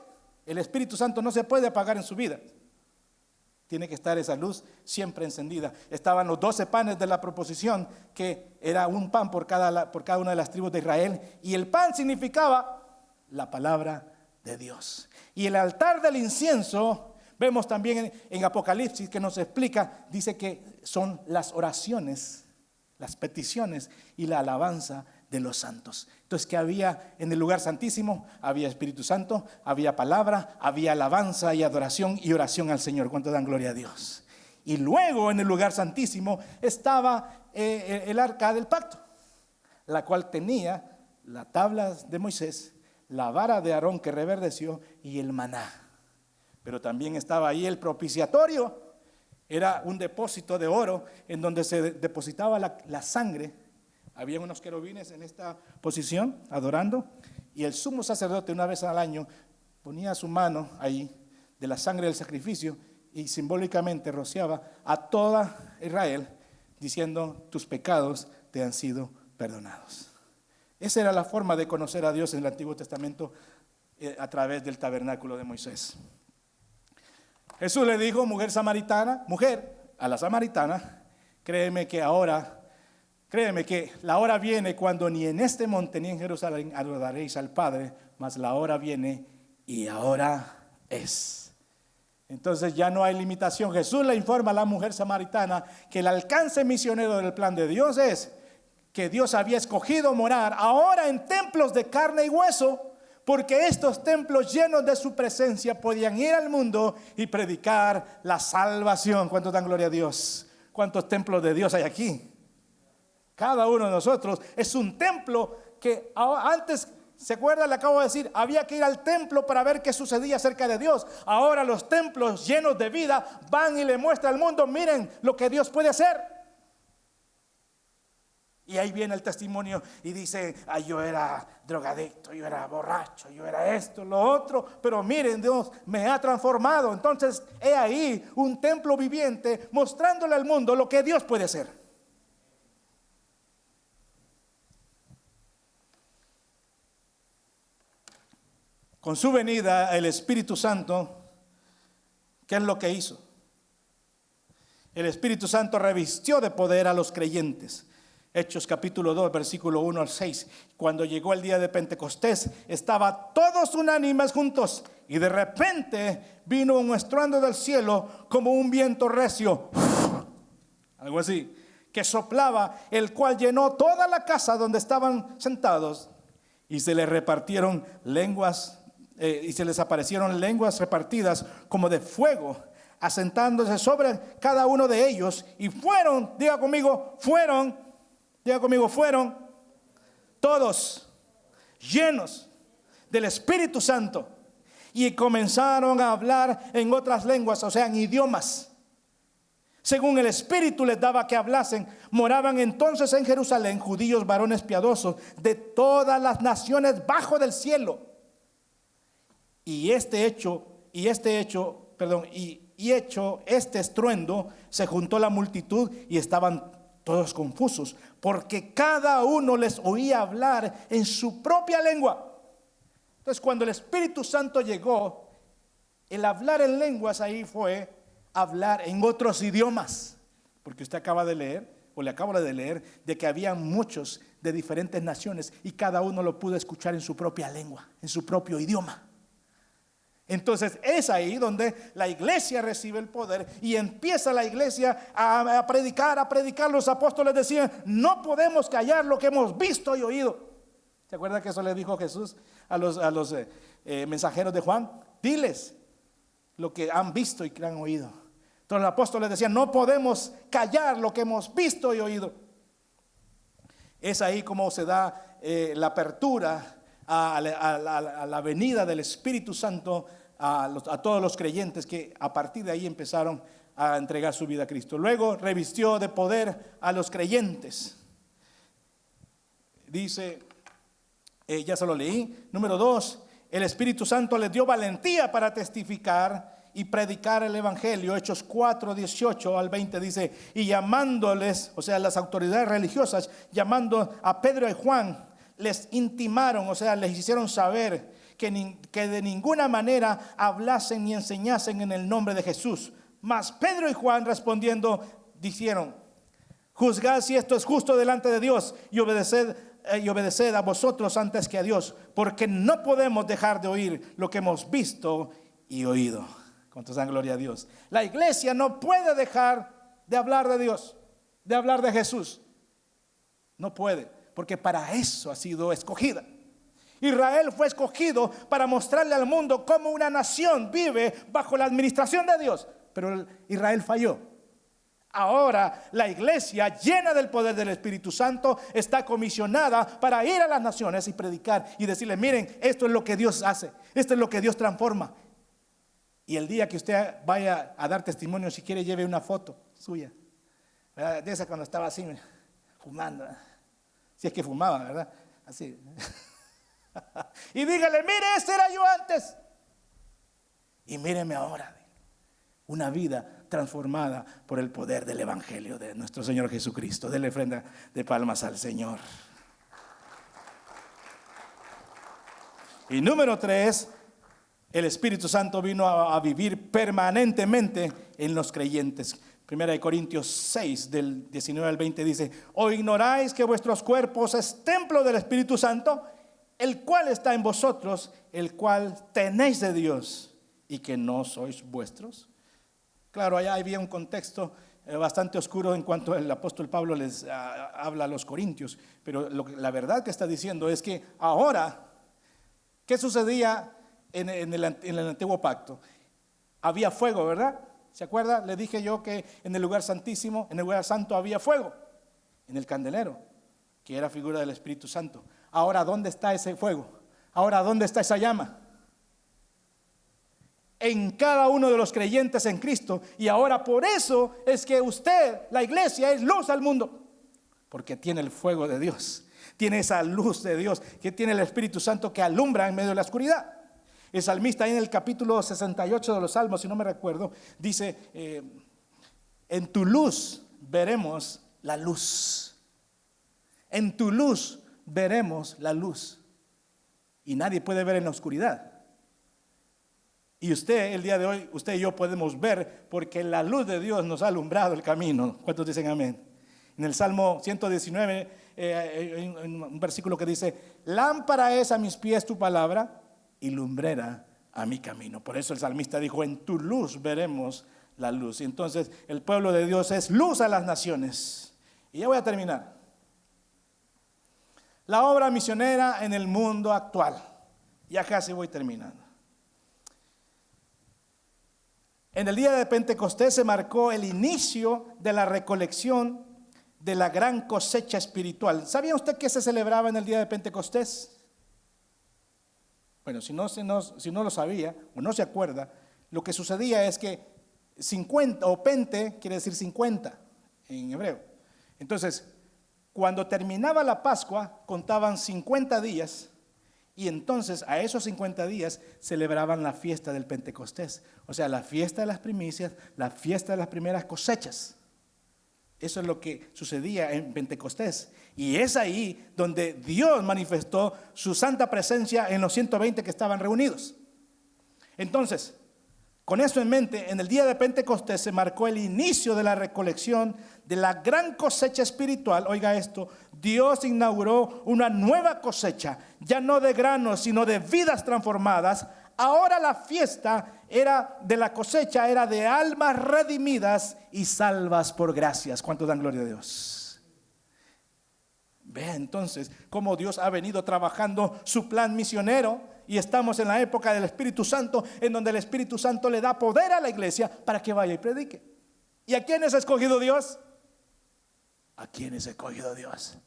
El Espíritu Santo no se puede apagar en su vida. Tiene que estar esa luz siempre encendida. Estaban los 12 panes de la proposición, que era un pan por cada una de las tribus de Israel. Y el pan significaba la palabra de Dios. Y el altar del incienso, vemos también en Apocalipsis que nos explica, dice que son las oraciones, las peticiones y la alabanza de los santos. Entonces, ¿qué había en el lugar santísimo? Había Espíritu Santo, había palabra, había alabanza y adoración y oración al Señor. ¿Cuánto dan gloria a Dios? Y luego en el lugar santísimo estaba el arca del pacto, la cual tenía la tabla de Moisés, la vara de Aarón que reverdeció y el maná. Pero también estaba ahí el propiciatorio. Era un depósito de oro en donde se depositaba la sangre. Había unos querubines en esta posición adorando, y el sumo sacerdote una vez al año ponía su mano ahí de la sangre del sacrificio y simbólicamente rociaba a toda Israel diciendo: tus pecados te han sido perdonados. Esa era la forma de conocer a Dios en el Antiguo Testamento a través del tabernáculo de Moisés. Jesús le dijo, mujer, a la samaritana, créeme que la hora viene cuando ni en este monte ni en Jerusalén adoraréis al Padre, mas la hora viene y ahora es. Entonces ya no hay limitación. Jesús le informa a la mujer samaritana que el alcance misionero del plan de Dios es que Dios había escogido morar ahora en templos de carne y hueso, porque estos templos llenos de su presencia podían ir al mundo y predicar la salvación. ¿Cuántos dan gloria a Dios? ¿Cuántos templos de Dios hay aquí? Cada uno de nosotros es un templo que antes, ¿se acuerda? Le acabo de decir, había que ir al templo para ver qué sucedía acerca de Dios. Ahora los templos llenos de vida van y le muestran al mundo, miren lo que Dios puede hacer. Y ahí viene el testimonio y dice, yo era drogadicto, yo era borracho, yo era esto, lo otro, pero miren, Dios me ha transformado. Entonces, he ahí un templo viviente mostrándole al mundo lo que Dios puede hacer. Con su venida, el Espíritu Santo, ¿qué es lo que hizo? El Espíritu Santo revistió de poder a los creyentes. Hechos capítulo 2, versículo 1 al 6. Cuando llegó el día de Pentecostés, estaban todos unánimes juntos, y de repente vino un estruendo del cielo como un viento recio, algo así, que soplaba, el cual llenó toda la casa donde estaban sentados, y se les repartieron lenguas, y se les aparecieron lenguas repartidas como de fuego, asentándose sobre cada uno de ellos, y fueron todos llenos del Espíritu Santo y comenzaron a hablar en otras lenguas, o sea, en idiomas, según el Espíritu les daba que hablasen. Moraban entonces en Jerusalén judíos, varones piadosos de todas las naciones bajo del cielo. Y este estruendo, se juntó la multitud y estaban todos confusos, porque cada uno les oía hablar en su propia lengua. Entonces, cuando el Espíritu Santo llegó, el hablar en lenguas ahí fue hablar en otros idiomas, porque usted acaba de leer, o le acabo de leer, de que había muchos de diferentes naciones y cada uno lo pudo escuchar en su propia lengua, en su propio idioma. Entonces es ahí donde la iglesia recibe el poder y empieza la iglesia a predicar. Los apóstoles decían, no podemos callar lo que hemos visto y oído. ¿Se acuerda que eso le dijo Jesús a los mensajeros de Juan? Diles lo que han visto y que han oído. Entonces los apóstoles decían, no podemos callar lo que hemos visto y oído. Es ahí como se da la apertura a la venida del Espíritu Santo a todos los creyentes, que a partir de ahí empezaron a entregar su vida a Cristo. Luego revistió de poder a los creyentes. Dice, ya se lo leí. Número 2, el Espíritu Santo les dio valentía para testificar y predicar el Evangelio. Hechos 4, 18 al 20 dice, y llamándoles, o sea, las autoridades religiosas, llamando a Pedro y Juan, les intimaron, o sea, les hicieron saber que de ninguna manera hablasen ni enseñasen en el nombre de Jesús. Mas Pedro y Juan respondiendo dijeron, juzgad si esto es justo delante de Dios y obedeced a vosotros antes que a Dios, porque no podemos dejar de oír lo que hemos visto y oído. ¿Cuántos dan gloria a Dios? La iglesia no puede dejar de hablar de Dios, de hablar de Jesús. No puede, porque para eso ha sido escogida. Israel fue escogido para mostrarle al mundo cómo una nación vive bajo la administración de Dios, pero Israel falló. Ahora la iglesia, llena del poder del Espíritu Santo, está comisionada para ir a las naciones y predicar y decirle, miren, esto es lo que Dios hace, esto es lo que Dios transforma. Y el día que usted vaya a dar testimonio, si quiere, lleve una foto suya, ¿verdad? De esa cuando estaba así, fumando, si es que fumaba, ¿verdad? Así. Y dígale, mire, este era yo antes y míreme ahora. Una vida transformada por el poder del Evangelio de nuestro Señor Jesucristo. Dele ofrenda de palmas al Señor. Y número 3, El Espíritu Santo vino a vivir permanentemente en los creyentes. Primera de Corintios 6, del 19 al 20 dice: ¿O ignoráis que vuestros cuerpos es templo del Espíritu Santo, el cual está en vosotros, el cual tenéis de Dios, y que no sois vuestros? Claro, allá había un contexto bastante oscuro en cuanto el apóstol Pablo les habla a los corintios, pero la verdad que está diciendo es que ahora, ¿qué sucedía en el antiguo pacto? Había fuego, ¿verdad? ¿Se acuerda? Le dije yo que en el lugar santísimo, en el lugar santo había fuego, en el candelero, que era figura del Espíritu Santo. Ahora, ¿dónde está ese fuego? Ahora, ¿dónde está esa llama? En cada uno de los creyentes en Cristo. Y ahora por eso es que usted, la iglesia, es luz al mundo, porque tiene el fuego de Dios, tiene esa luz de Dios, que tiene el Espíritu Santo que alumbra en medio de la oscuridad. El salmista en el capítulo 68 de los Salmos, si no me recuerdo, dice: en tu luz veremos la luz. En tu luz veremos la luz. Y nadie puede ver en la oscuridad. Y usted, el día de hoy, usted y yo podemos ver, porque la luz de Dios nos ha alumbrado el camino. ¿Cuántos dicen amén? En el Salmo 119, hay un versículo que dice: lámpara es a mis pies tu palabra y lumbrera a mi camino. Por eso el salmista dijo: en tu luz veremos la luz. Y entonces el pueblo de Dios es luz a las naciones. Y ya voy a terminar. La obra misionera en el mundo actual. Ya casi voy terminando. En el día de Pentecostés se marcó el inicio de la recolección de la gran cosecha espiritual. ¿Sabía usted que se celebraba en el día de Pentecostés? Bueno, si no lo sabía o no se acuerda, lo que sucedía es que 50, o pente quiere decir 50 en hebreo. Entonces, cuando terminaba la Pascua, contaban 50 días. Y entonces a esos 50 días celebraban la fiesta del Pentecostés. O sea, la fiesta de las primicias, la fiesta de las primeras cosechas. Eso es lo que sucedía en Pentecostés. Y es ahí donde Dios manifestó su santa presencia en los 120 que estaban reunidos. Entonces, con eso en mente, en el día de Pentecostés se marcó el inicio de la recolección de la gran cosecha espiritual. Oiga esto: Dios inauguró una nueva cosecha, ya no de granos, sino de vidas transformadas. Ahora la fiesta de la cosecha era de almas redimidas y salvas por gracias. ¿Cuántos dan gloria a Dios? Vea entonces cómo Dios ha venido trabajando su plan misionero. Y estamos en la época del Espíritu Santo, en donde el Espíritu Santo le da poder a la iglesia para que vaya y predique. ¿Y a quiénes ha escogido Dios? ¿A quiénes ha escogido Dios?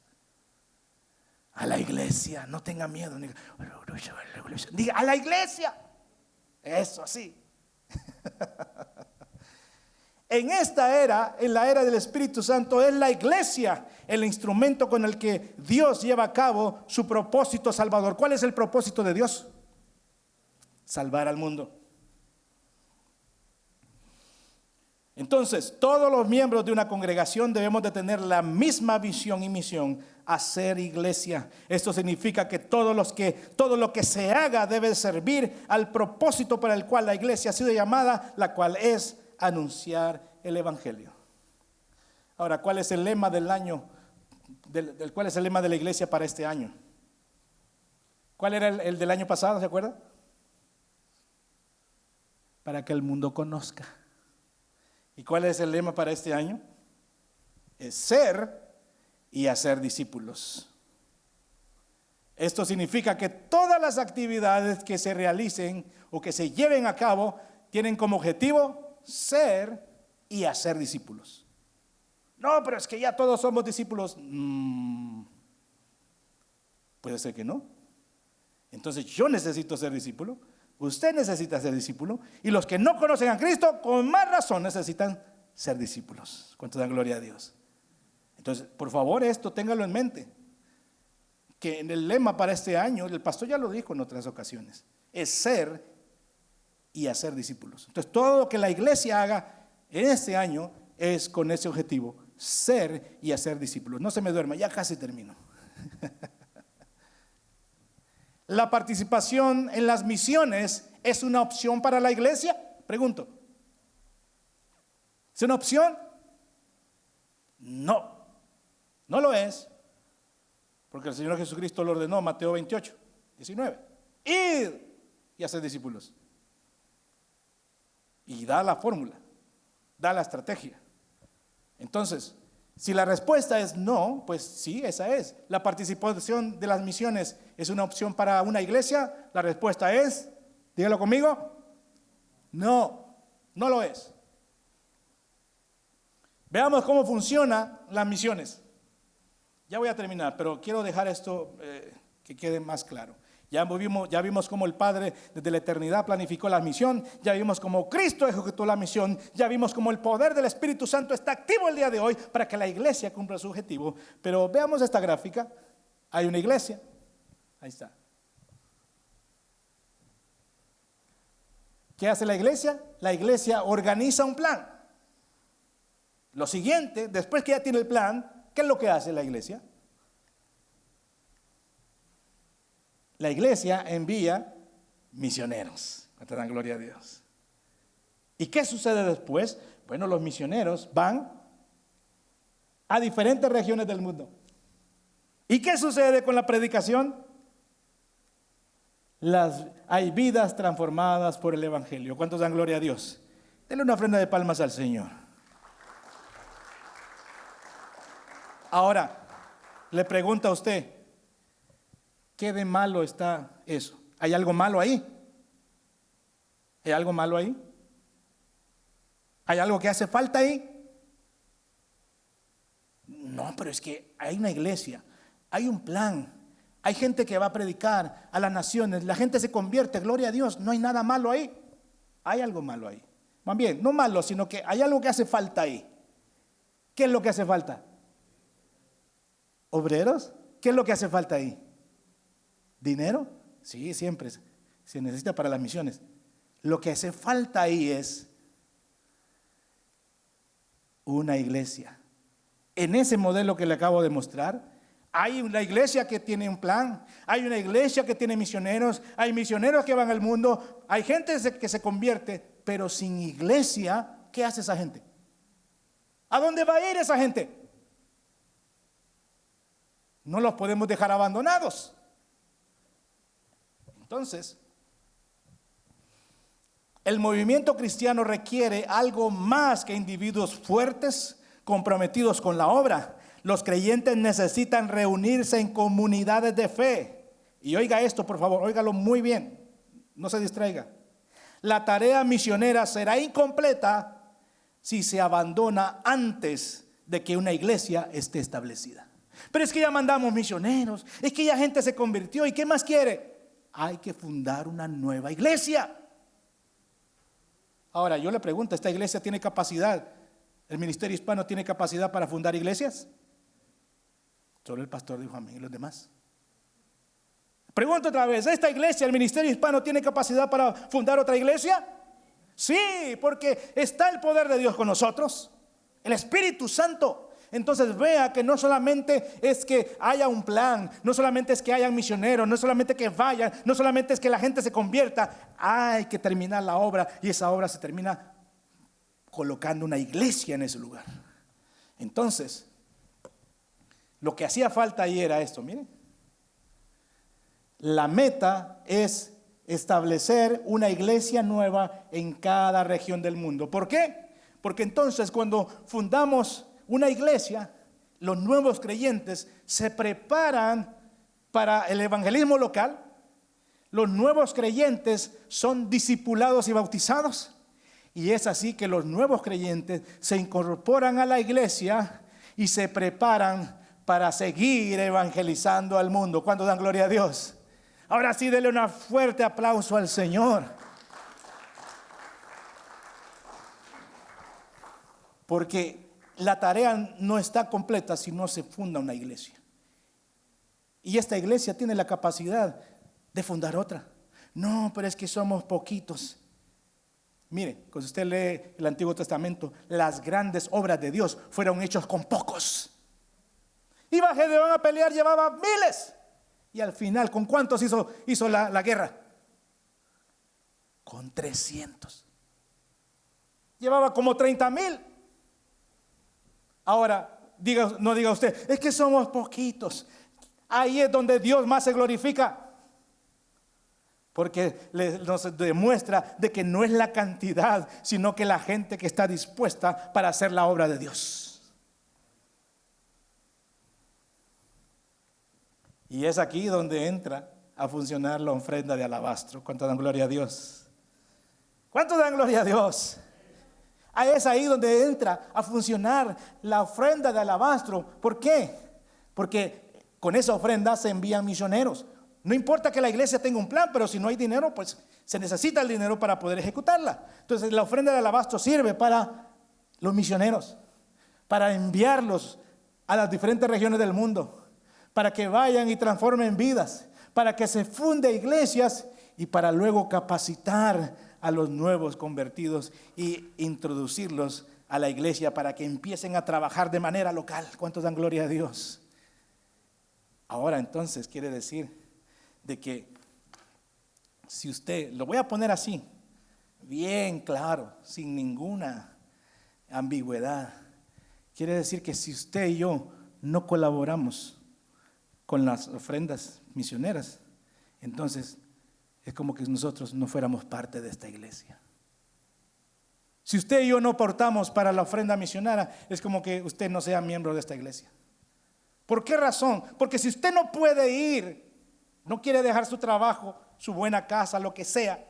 A la iglesia. No tenga miedo. Diga: a la iglesia. Eso así. En esta era, en la era del Espíritu Santo, es la iglesia el instrumento con el que Dios lleva a cabo su propósito salvador. ¿Cuál es el propósito de Dios? Salvar al mundo. Entonces, todos los miembros de una congregación debemos de tener la misma visión y misión: hacer iglesia. Esto significa que todo lo que se haga debe servir al propósito para el cual la iglesia ha sido llamada, la cual es anunciar el evangelio. Ahora, ¿cuál es el lema del año? ¿Cuál es el lema de la iglesia para este año? ¿Cuál era el del año pasado? ¿Se acuerda? Para que el mundo conozca. ¿Y cuál es el lema para este año? Es ser y hacer discípulos. Esto significa que todas las actividades que se realicen o que se lleven a cabo tienen como objetivo ser y hacer discípulos. No, pero es que ya todos somos discípulos. Puede ser que no. Entonces yo necesito ser discípulo, usted necesita ser discípulo, y los que no conocen a Cristo con más razón necesitan ser discípulos. ¿Cuánto dan gloria a Dios? Entonces, por favor, esto téngalo en mente, que en el lema para este año, el pastor ya lo dijo en otras ocasiones, es ser y hacer discípulos. Entonces, todo lo que la iglesia haga en este año es con ese objetivo: ser y hacer discípulos. No se me duerma, ya casi termino. La participación en las misiones ¿Es una opción para la iglesia? Pregunto. ¿Es una opción? No, no lo es. Porque el Señor Jesucristo lo ordenó, Mateo 28, 19. Id y haced discípulos. Y da la fórmula, da la estrategia. Entonces, si la respuesta es no, pues sí, esa es. La participación de las misiones es una opción para una iglesia. La respuesta es, dígalo conmigo, no, no lo es. Veamos cómo funcionan las misiones. Ya voy a terminar, pero quiero dejar esto que quede más claro. Ya vimos cómo el Padre desde la eternidad planificó la misión. Ya vimos cómo Cristo ejecutó la misión. Ya vimos cómo el poder del Espíritu Santo está activo el día de hoy para que la iglesia cumpla su objetivo. Pero veamos esta gráfica. Hay una iglesia. Ahí está. ¿Qué hace la iglesia? La iglesia organiza un plan. Lo siguiente, después que ya tiene el plan, ¿qué es lo que hace la iglesia? La iglesia envía misioneros. Te dan gloria a Dios. ¿Y qué sucede después? Bueno, los misioneros van a diferentes regiones del mundo. ¿Y qué sucede con la predicación? Hay vidas transformadas por el evangelio. ¿Cuántos dan gloria a Dios? Denle una ofrenda de palmas al Señor. Ahora, le pregunto a usted, ¿qué de malo está eso? ¿Hay algo malo ahí? ¿Hay algo malo ahí? ¿Hay algo que hace falta ahí? No, pero es que hay una iglesia, hay un plan, hay gente que va a predicar a las naciones, la gente se convierte, gloria a Dios, no hay nada malo ahí. Hay algo malo ahí. Más bien, no malo, sino que hay algo que hace falta ahí. ¿Qué es lo que hace falta? ¿Obreros? ¿Qué es lo que hace falta ahí? ¿Dinero? Sí, siempre se necesita para las misiones. Lo que hace falta ahí es una iglesia. En ese modelo que le acabo de mostrar, hay una iglesia que tiene un plan, hay una iglesia que tiene misioneros, hay misioneros que van al mundo, hay gente que se convierte, pero sin iglesia, ¿qué hace esa gente? ¿A dónde va a ir esa gente? No los podemos dejar abandonados. Entonces, el movimiento cristiano requiere algo más que individuos fuertes, comprometidos con la obra. Los creyentes necesitan reunirse en comunidades de fe. Y oiga esto, por favor, óigalo muy bien, no se distraiga. La tarea misionera será incompleta si se abandona antes de que una iglesia esté establecida. Pero es que ya mandamos misioneros, es que ya gente se convirtió, ¿y qué más quiere? Hay que fundar una nueva iglesia. Ahora, yo le pregunto, ¿esta iglesia tiene capacidad? ¿El ministerio hispano tiene capacidad para fundar iglesias? Solo el pastor dijo amén, ¿y los demás? Pregunto otra vez, ¿esta iglesia, el ministerio hispano, tiene capacidad para fundar otra iglesia? Sí, porque está el poder de Dios con nosotros, el Espíritu Santo. Entonces vea que no solamente es que haya un plan, no solamente es que hayan misioneros, no solamente que vayan, no solamente es que la gente se convierta, hay que terminar la obra y esa obra se termina colocando una iglesia en ese lugar. Entonces, lo que hacía falta ahí era esto, miren. La meta es establecer una iglesia nueva en cada región del mundo. ¿Por qué? Porque entonces cuando fundamos una iglesia, los nuevos creyentes se preparan para el evangelismo local. Los nuevos creyentes son discipulados y bautizados. Y es así que los nuevos creyentes se incorporan a la iglesia y se preparan para seguir evangelizando al mundo. ¿Cuántos dan gloria a Dios? Ahora sí, denle un fuerte aplauso al Señor. Porque la tarea no está completa si no se funda una iglesia. Y esta iglesia tiene la capacidad de fundar otra. No, pero es que somos poquitos. Mire, cuando usted lee el Antiguo Testamento, las grandes obras de Dios fueron hechas con pocos. Iba Gedeón a pelear, llevaba miles. Y al final, ¿con cuántos hizo la guerra? con 300. Llevaba como 30,000. Ahora, no diga usted, es que somos poquitos. Ahí es donde Dios más se glorifica. Porque nos demuestra de que no es la cantidad, sino que la gente que está dispuesta para hacer la obra de Dios. Y es aquí donde entra a funcionar la ofrenda de alabastro. ¿Cuántos dan gloria a Dios? ¿Cuántos dan gloria a Dios? Es ahí donde entra a funcionar la ofrenda de alabastro. ¿Por qué? Porque con esa ofrenda se envían misioneros. No importa que la iglesia tenga un plan, pero si no hay dinero, pues se necesita el dinero para poder ejecutarla. Entonces la ofrenda de alabastro sirve para los misioneros, para enviarlos a las diferentes regiones del mundo, para que vayan y transformen vidas, para que se funde iglesias y para luego capacitar a los nuevos convertidos y introducirlos a la iglesia para que empiecen a trabajar de manera local. ¿Cuántos dan gloria a Dios? Ahora entonces quiere decir de que si usted, lo voy a poner así, bien claro, sin ninguna ambigüedad, quiere decir que si usted y yo no colaboramos con las ofrendas misioneras, entonces es como que nosotros no fuéramos parte de esta iglesia. Si usted y yo no aportamos para la ofrenda misionera, es como que usted no sea miembro de esta iglesia. ¿Por qué razón? Porque si usted no puede ir, no quiere dejar su trabajo, su buena casa, lo que sea,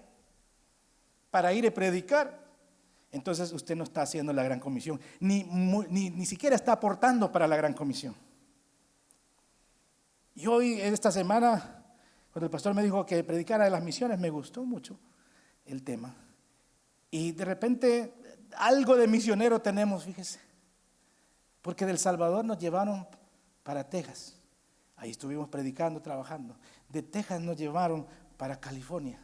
para ir a predicar, entonces usted no está haciendo la gran comisión, ni siquiera está aportando para la gran comisión. Y hoy, esta semana, cuando el pastor me dijo que predicara de las misiones, me gustó mucho el tema. Y de repente, algo de misionero tenemos, fíjese, porque del Salvador nos llevaron para Texas. Ahí estuvimos predicando, trabajando. De Texas nos llevaron para California.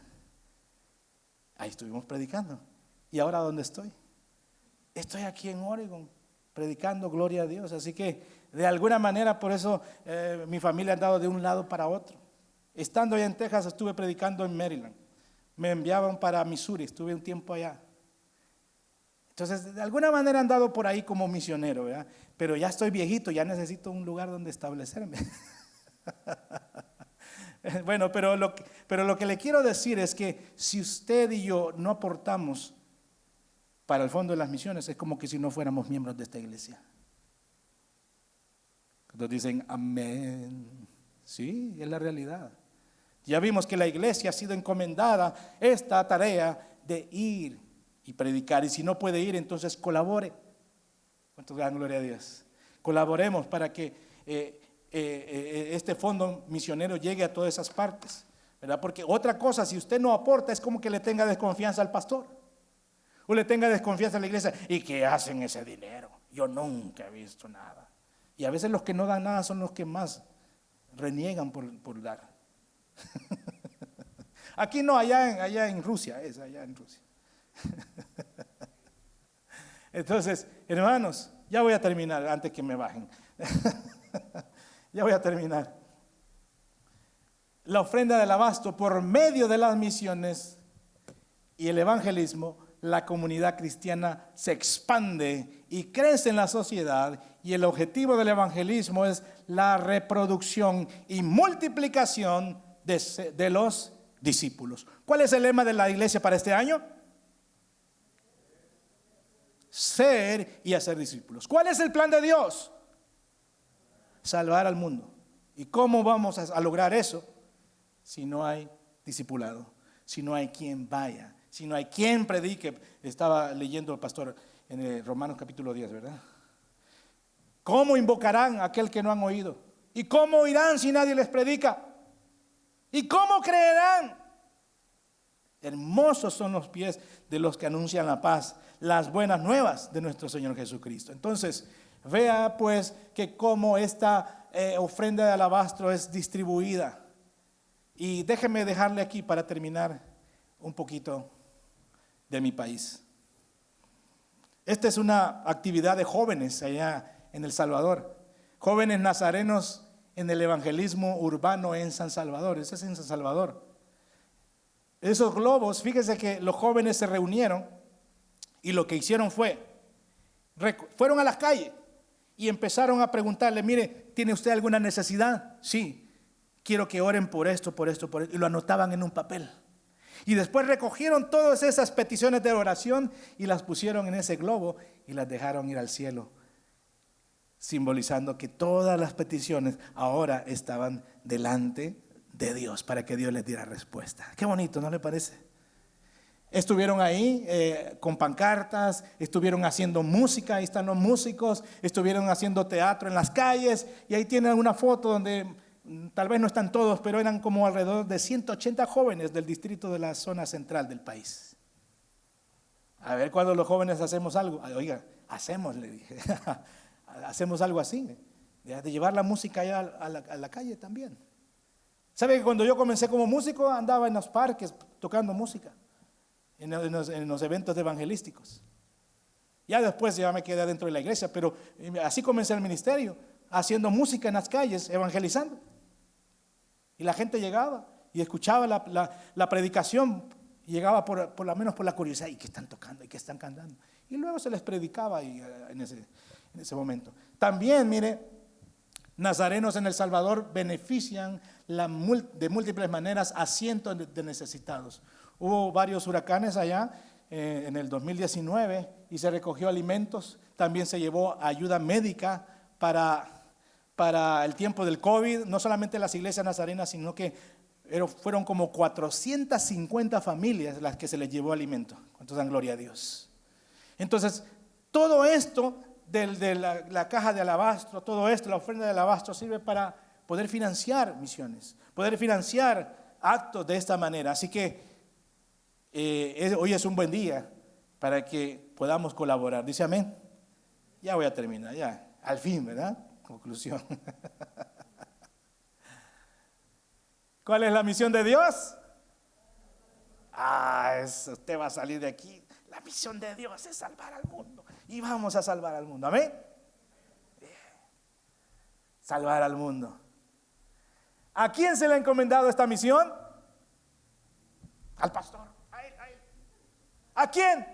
Ahí estuvimos predicando. ¿Y ahora dónde estoy? Estoy aquí en Oregon, predicando, gloria a Dios. Así que de alguna manera por eso mi familia ha andado de un lado para otro. Estando allá en Texas estuve predicando en Maryland. Me enviaban para Missouri, estuve un tiempo allá. Entonces de alguna manera he andado por ahí como misionero, ¿verdad? Pero ya estoy viejito, ya necesito un lugar donde establecerme. Bueno, pero lo que le quiero decir es que si usted y yo no aportamos para el fondo de las misiones, es como que si no fuéramos miembros de esta iglesia. Entonces dicen amén. Sí, es la realidad. Ya vimos que la iglesia ha sido encomendada esta tarea de ir y predicar, y si no puede ir, entonces colabore. ¿Cuántos dan gloria a Dios? Colaboremos para que este fondo misionero llegue a todas esas partes, ¿verdad? Porque otra cosa, si usted no aporta, es como que le tenga desconfianza al pastor o le tenga desconfianza a la iglesia. ¿Y qué hacen ese dinero? Yo nunca he visto nada. Y a veces los que no dan nada son los que más reniegan por dar. Aquí no, allá en Rusia, es allá en Rusia. Entonces, hermanos, ya voy a terminar antes que me bajen. Ya voy a terminar. La ofrenda del alabastro, por medio de las misiones y el evangelismo, la comunidad cristiana se expande y crece en la sociedad, y el objetivo del evangelismo es la reproducción y multiplicación de los discípulos. ¿Cuál es el lema de la iglesia para este año? Ser y hacer discípulos. ¿Cuál es el plan de Dios? Salvar al mundo. ¿Y cómo vamos a lograr eso? Si no hay discipulado, si no hay quien vaya, si no hay quien predique. Estaba leyendo el pastor en Romanos capítulo 10, ¿verdad? ¿Cómo invocarán a aquel que no han oído? ¿Y cómo irán si nadie les predica? ¿Y cómo creerán? Hermosos son los pies de los que anuncian la paz, las buenas nuevas de nuestro Señor Jesucristo. Entonces, vea pues que cómo esta ofrenda de alabastro es distribuida. Y déjeme dejarle aquí para terminar un poquito de mi país. Esta es una actividad de jóvenes allá en El Salvador. Jóvenes nazarenos en el evangelismo urbano en San Salvador. Eso es en San Salvador. esos globos, fíjese que los jóvenes se reunieron y lo que hicieron fueron a las calles y empezaron a preguntarle, mire, ¿tiene usted alguna necesidad? Sí, quiero que oren por esto, por esto, por esto. Y lo anotaban en un papel. Y después recogieron todas esas peticiones de oración y las pusieron en ese globo y las dejaron ir al cielo, simbolizando que todas las peticiones ahora estaban delante de Dios para que Dios les diera respuesta. Qué bonito, ¿no le parece? Estuvieron ahí con pancartas, estuvieron haciendo música, ahí están los músicos, estuvieron haciendo teatro en las calles y ahí tienen una foto donde tal vez no están todos, pero eran como alrededor de 180 jóvenes del distrito de la zona central del país. A ver cuando los jóvenes hacemos algo. Oiga, hacemos, le dije, hacemos algo así, de llevar la música allá a la calle también. ¿Sabe que cuando yo comencé como músico andaba en los parques tocando música, en los eventos evangelísticos? Ya después ya me quedé dentro de la iglesia, pero así comencé el ministerio, haciendo música en las calles, evangelizando. Y la gente llegaba y escuchaba la predicación, y llegaba por lo menos por la curiosidad, ¿y qué están tocando? ¿Y qué están cantando? Y luego se les predicaba en ese momento. También, mire, nazarenos en El Salvador benefician de múltiples maneras a cientos de necesitados. Hubo varios huracanes allá en el 2019 y se recogió alimentos. También se llevó ayuda médica para el tiempo del COVID. No solamente las iglesias nazarenas, sino que fueron como 450 familias las que se les llevó alimento. ¿Cuántos dan gloria a Dios? Entonces, todo esto de la caja de alabastro, todo esto, la ofrenda de alabastro sirve para poder financiar misiones, poder financiar actos de esta manera. Así que hoy es un buen día para que podamos colaborar. Dice amén. Ya voy a terminar, ya, al fin, ¿verdad? Conclusión. ¿Cuál es la misión de Dios? Usted va a salir de aquí. La misión de Dios es salvar al mundo. Y vamos a salvar al mundo. ¿Amén? Salvar al mundo. ¿A quién se le ha encomendado esta misión? Al pastor. ¿A quién?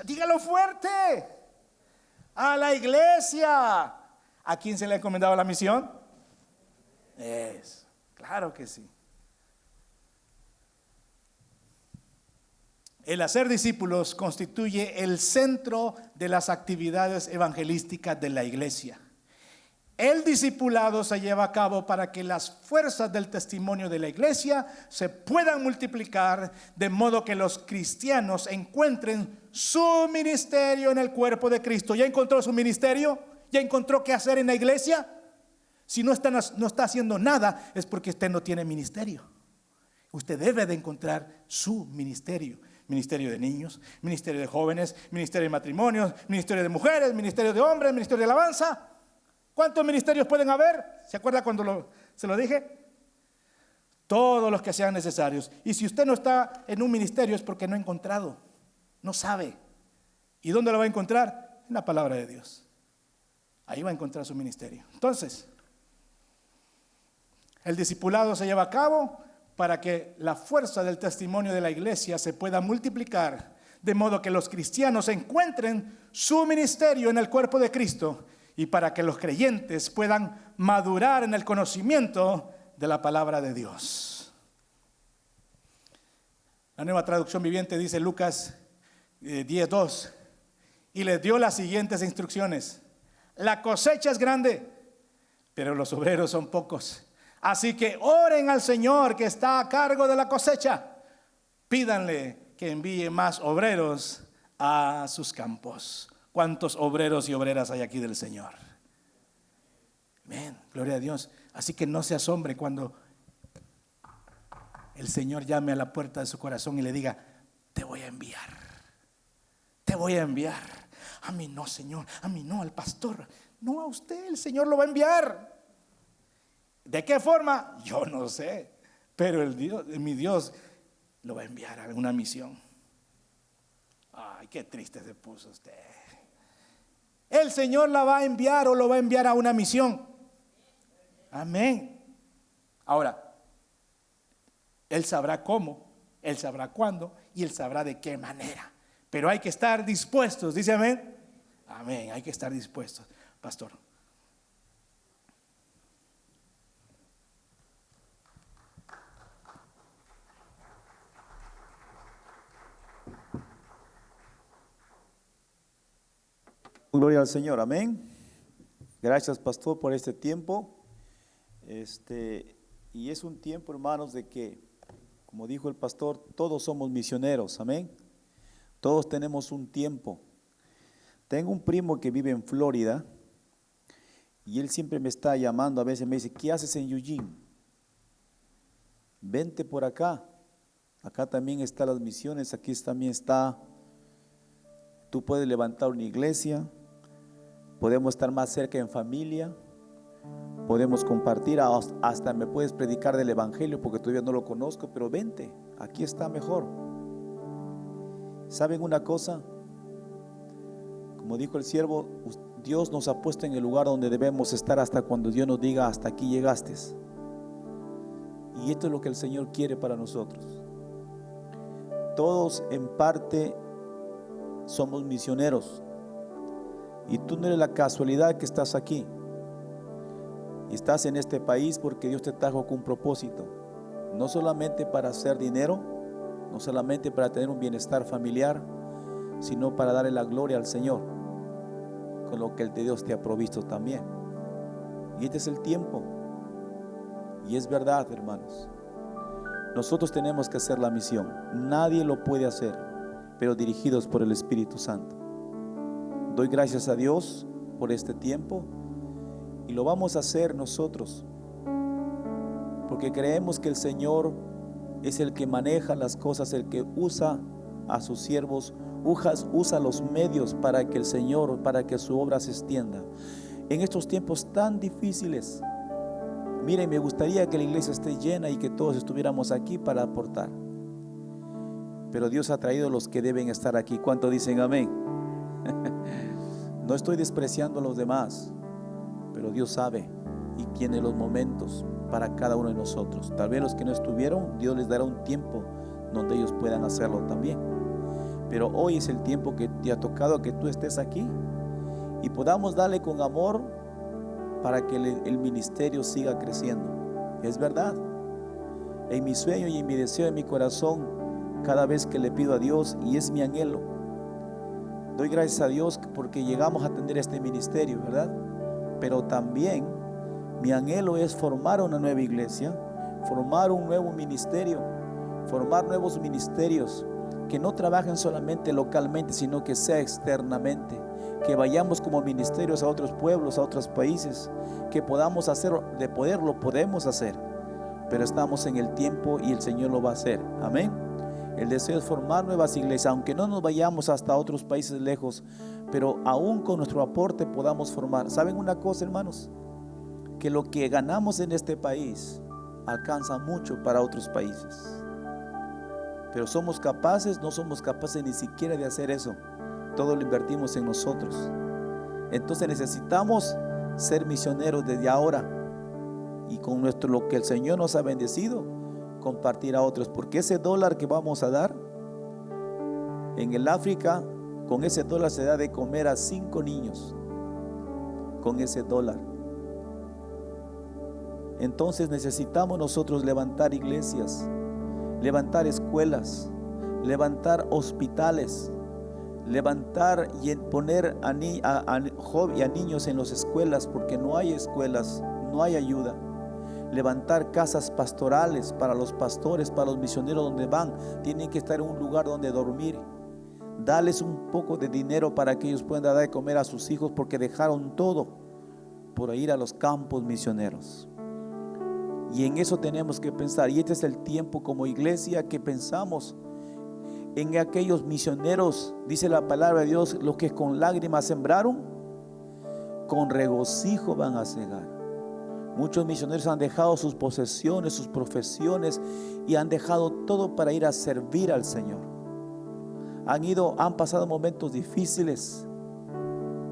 Dígalo fuerte. A la iglesia. ¿A quién se le ha encomendado la misión? Claro que sí. El hacer discípulos constituye el centro de las actividades evangelísticas de la iglesia. El discipulado se lleva a cabo para que las fuerzas del testimonio de la iglesia se puedan multiplicar, de modo que los cristianos encuentren su ministerio en el cuerpo de Cristo. ¿Ya encontró su ministerio? ¿Ya encontró qué hacer en la iglesia? Si no está haciendo nada, es porque usted no tiene ministerio. Usted debe de encontrar su ministerio. Ministerio de niños, ministerio de jóvenes, ministerio de matrimonios, ministerio de mujeres, ministerio de hombres, ministerio de alabanza. ¿Cuántos ministerios pueden haber? ¿Se acuerda cuando se lo dije? Todos los que sean necesarios. Y si usted no está en un ministerio es porque no ha encontrado, no sabe. ¿Y dónde lo va a encontrar? En la palabra de Dios. Ahí va a encontrar su ministerio. Entonces, el discipulado se lleva a cabo para que la fuerza del testimonio de la iglesia se pueda multiplicar, de modo que los cristianos encuentren su ministerio en el cuerpo de Cristo y para que los creyentes puedan madurar en el conocimiento de la palabra de Dios. La Nueva Traducción Viviente dice Lucas 10:2, y les dio las siguientes instrucciones: la cosecha es grande, pero los obreros son pocos. Así que oren al Señor que está a cargo de la cosecha. Pídanle que envíe más obreros a sus campos. ¿Cuántos obreros y obreras hay aquí del Señor? Amén, gloria a Dios. Así que no se asombre cuando el Señor llame a la puerta de su corazón y le diga: te voy a enviar. Te voy a enviar. A mí no, Señor, a mí no, al pastor. No, a usted, el Señor lo va a enviar. ¿De qué forma? Yo no sé, pero mi Dios lo va a enviar a una misión. Ay, qué triste se puso usted. El Señor la va a enviar o lo va a enviar a una misión. Amén. Ahora, Él sabrá cómo, Él sabrá cuándo y Él sabrá de qué manera. Pero hay que estar dispuestos, dice amén. Amén, hay que estar dispuestos, pastor. Gloria al Señor, amén. Gracias, pastor, por este tiempo. Y es un tiempo, hermanos, de que, como dijo el pastor, todos somos misioneros, amén. Todos tenemos un tiempo. Tengo un primo que vive en Florida y él siempre me está llamando, a veces me dice, ¿qué haces en Eugene? Vente por acá. Acá también están las misiones, aquí también está. Tú puedes levantar una iglesia, podemos estar más cerca en familia, podemos compartir, hasta me puedes predicar del evangelio porque todavía no lo conozco, pero vente, aquí está mejor. ¿Saben una cosa? Como dijo el siervo, Dios nos ha puesto en el lugar donde debemos estar hasta cuando Dios nos diga hasta aquí llegaste. Y esto es lo que el Señor quiere para nosotros. Todos en parte somos misioneros. Y tú no eres la casualidad que estás aquí. Estás en este país porque Dios te trajo con un propósito. No solamente para hacer dinero, no solamente para tener un bienestar familiar, sino para darle la gloria al Señor con lo que el de Dios te ha provisto también. Y este es el tiempo. Y es verdad, hermanos. Nosotros tenemos que hacer la misión. Nadie lo puede hacer, pero dirigidos por el Espíritu Santo. Doy gracias a Dios por este tiempo y lo vamos a hacer nosotros porque creemos que el Señor es el que maneja las cosas, el que usa a sus siervos, usa los medios para que el Señor, para que su obra se extienda en estos tiempos tan difíciles. Miren, me gustaría que la iglesia esté llena y que todos estuviéramos aquí para aportar, pero Dios ha traído los que deben estar aquí. ¿Cuánto dicen amén? No estoy despreciando a los demás, pero Dios sabe y tiene los momentos para cada uno de nosotros. Tal vez los que no estuvieron, Dios les dará un tiempo donde ellos puedan hacerlo también. Pero hoy es el tiempo que te ha tocado que tú estés aquí y podamos darle con amor para que el ministerio siga creciendo. Es verdad. En mi sueño y en mi deseo, en mi corazón, cada vez que le pido a Dios, y es mi anhelo, doy gracias a Dios porque llegamos a tener este ministerio, ¿verdad? Pero también mi anhelo es formar una nueva iglesia, formar un nuevo ministerio, formar nuevos ministerios que no trabajen solamente localmente, sino que sea externamente, que vayamos como ministerios a otros pueblos, a otros países, que podamos hacer, de poderlo podemos hacer, pero estamos en el tiempo y el Señor lo va a hacer. Amén. El deseo es formar nuevas iglesias, aunque no nos vayamos hasta otros países lejos, pero aún con nuestro aporte podamos formar. ¿Saben una cosa, hermanos? Que lo que ganamos en este país alcanza mucho para otros países. Pero somos capaces, no somos capaces ni siquiera de hacer eso. Todo lo invertimos en nosotros. Entonces necesitamos ser misioneros desde ahora y con lo que el Señor nos ha bendecido, compartir a otros, porque ese dólar que vamos a dar en el África, con ese dólar se da de comer a 5 niños, con ese dólar. Entonces necesitamos nosotros levantar iglesias, levantar escuelas, levantar hospitales, levantar y poner a niños en las escuelas, porque no hay escuelas, no hay ayuda. Levantar casas pastorales para los pastores, para los misioneros, donde van, tienen que estar en un lugar donde dormir. Darles un poco de dinero para que ellos puedan dar de comer a sus hijos, porque dejaron todo por ir a los campos misioneros. Y en eso tenemos que pensar. Y este es el tiempo como iglesia que pensamos en aquellos misioneros. Dice la palabra de Dios: los que con lágrimas sembraron, con regocijo van a cegar. Muchos misioneros han dejado sus posesiones, sus profesiones, y han dejado todo para ir a servir al Señor. Han pasado momentos difíciles,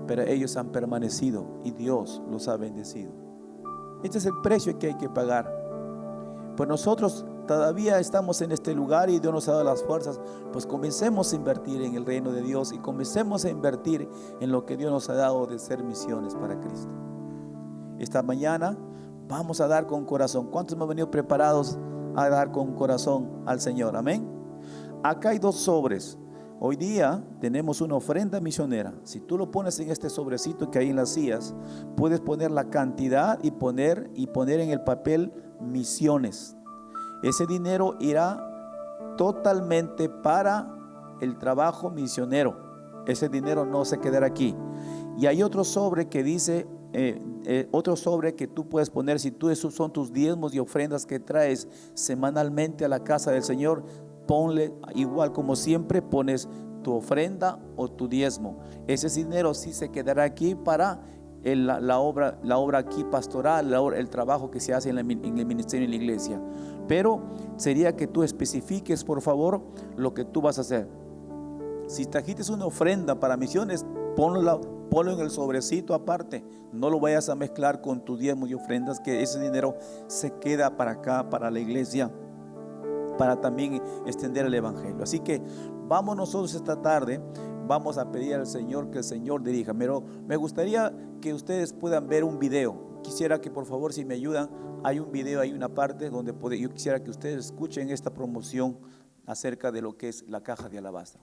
pero ellos han permanecido y Dios los ha bendecido. Este es el precio que hay que pagar. Pues nosotros todavía estamos en este lugar y Dios nos ha dado las fuerzas, pues comencemos a invertir en el reino de Dios y comencemos a invertir en lo que Dios nos ha dado de ser misiones para Cristo. Esta mañana vamos a dar con corazón. ¿Cuántos hemos venido preparados a dar con corazón al Señor? Amén. Acá hay 2 sobres. Hoy día tenemos una ofrenda misionera. Si tú lo pones en este sobrecito que hay en las sillas, puedes poner la cantidad y poner en el papel misiones. Ese dinero irá totalmente para el trabajo misionero. Ese dinero no se quedará aquí. Y hay otro sobre que dice, otro sobre que tú puedes poner, si tú, esos son tus diezmos y ofrendas que traes semanalmente a la casa del Señor, ponle igual como siempre pones tu ofrenda o tu diezmo. Ese dinero sí se quedará aquí para la obra aquí pastoral, el trabajo que se hace en el ministerio en la iglesia. Pero sería que tú especifiques, por favor, lo que tú vas a hacer. Si trajiste una ofrenda para misiones, ponlo en el sobrecito aparte. No lo vayas a mezclar con tus diezmos y ofrendas, que ese dinero se queda para acá, para la iglesia, para también extender el evangelio. Así que vamos nosotros esta tarde, vamos a pedir al Señor que el Señor dirija. Pero me gustaría que ustedes puedan ver un video. Quisiera que por favor, si me ayudan, hay un video, hay una parte donde yo quisiera que ustedes escuchen esta promoción acerca de lo que es la caja de alabastro.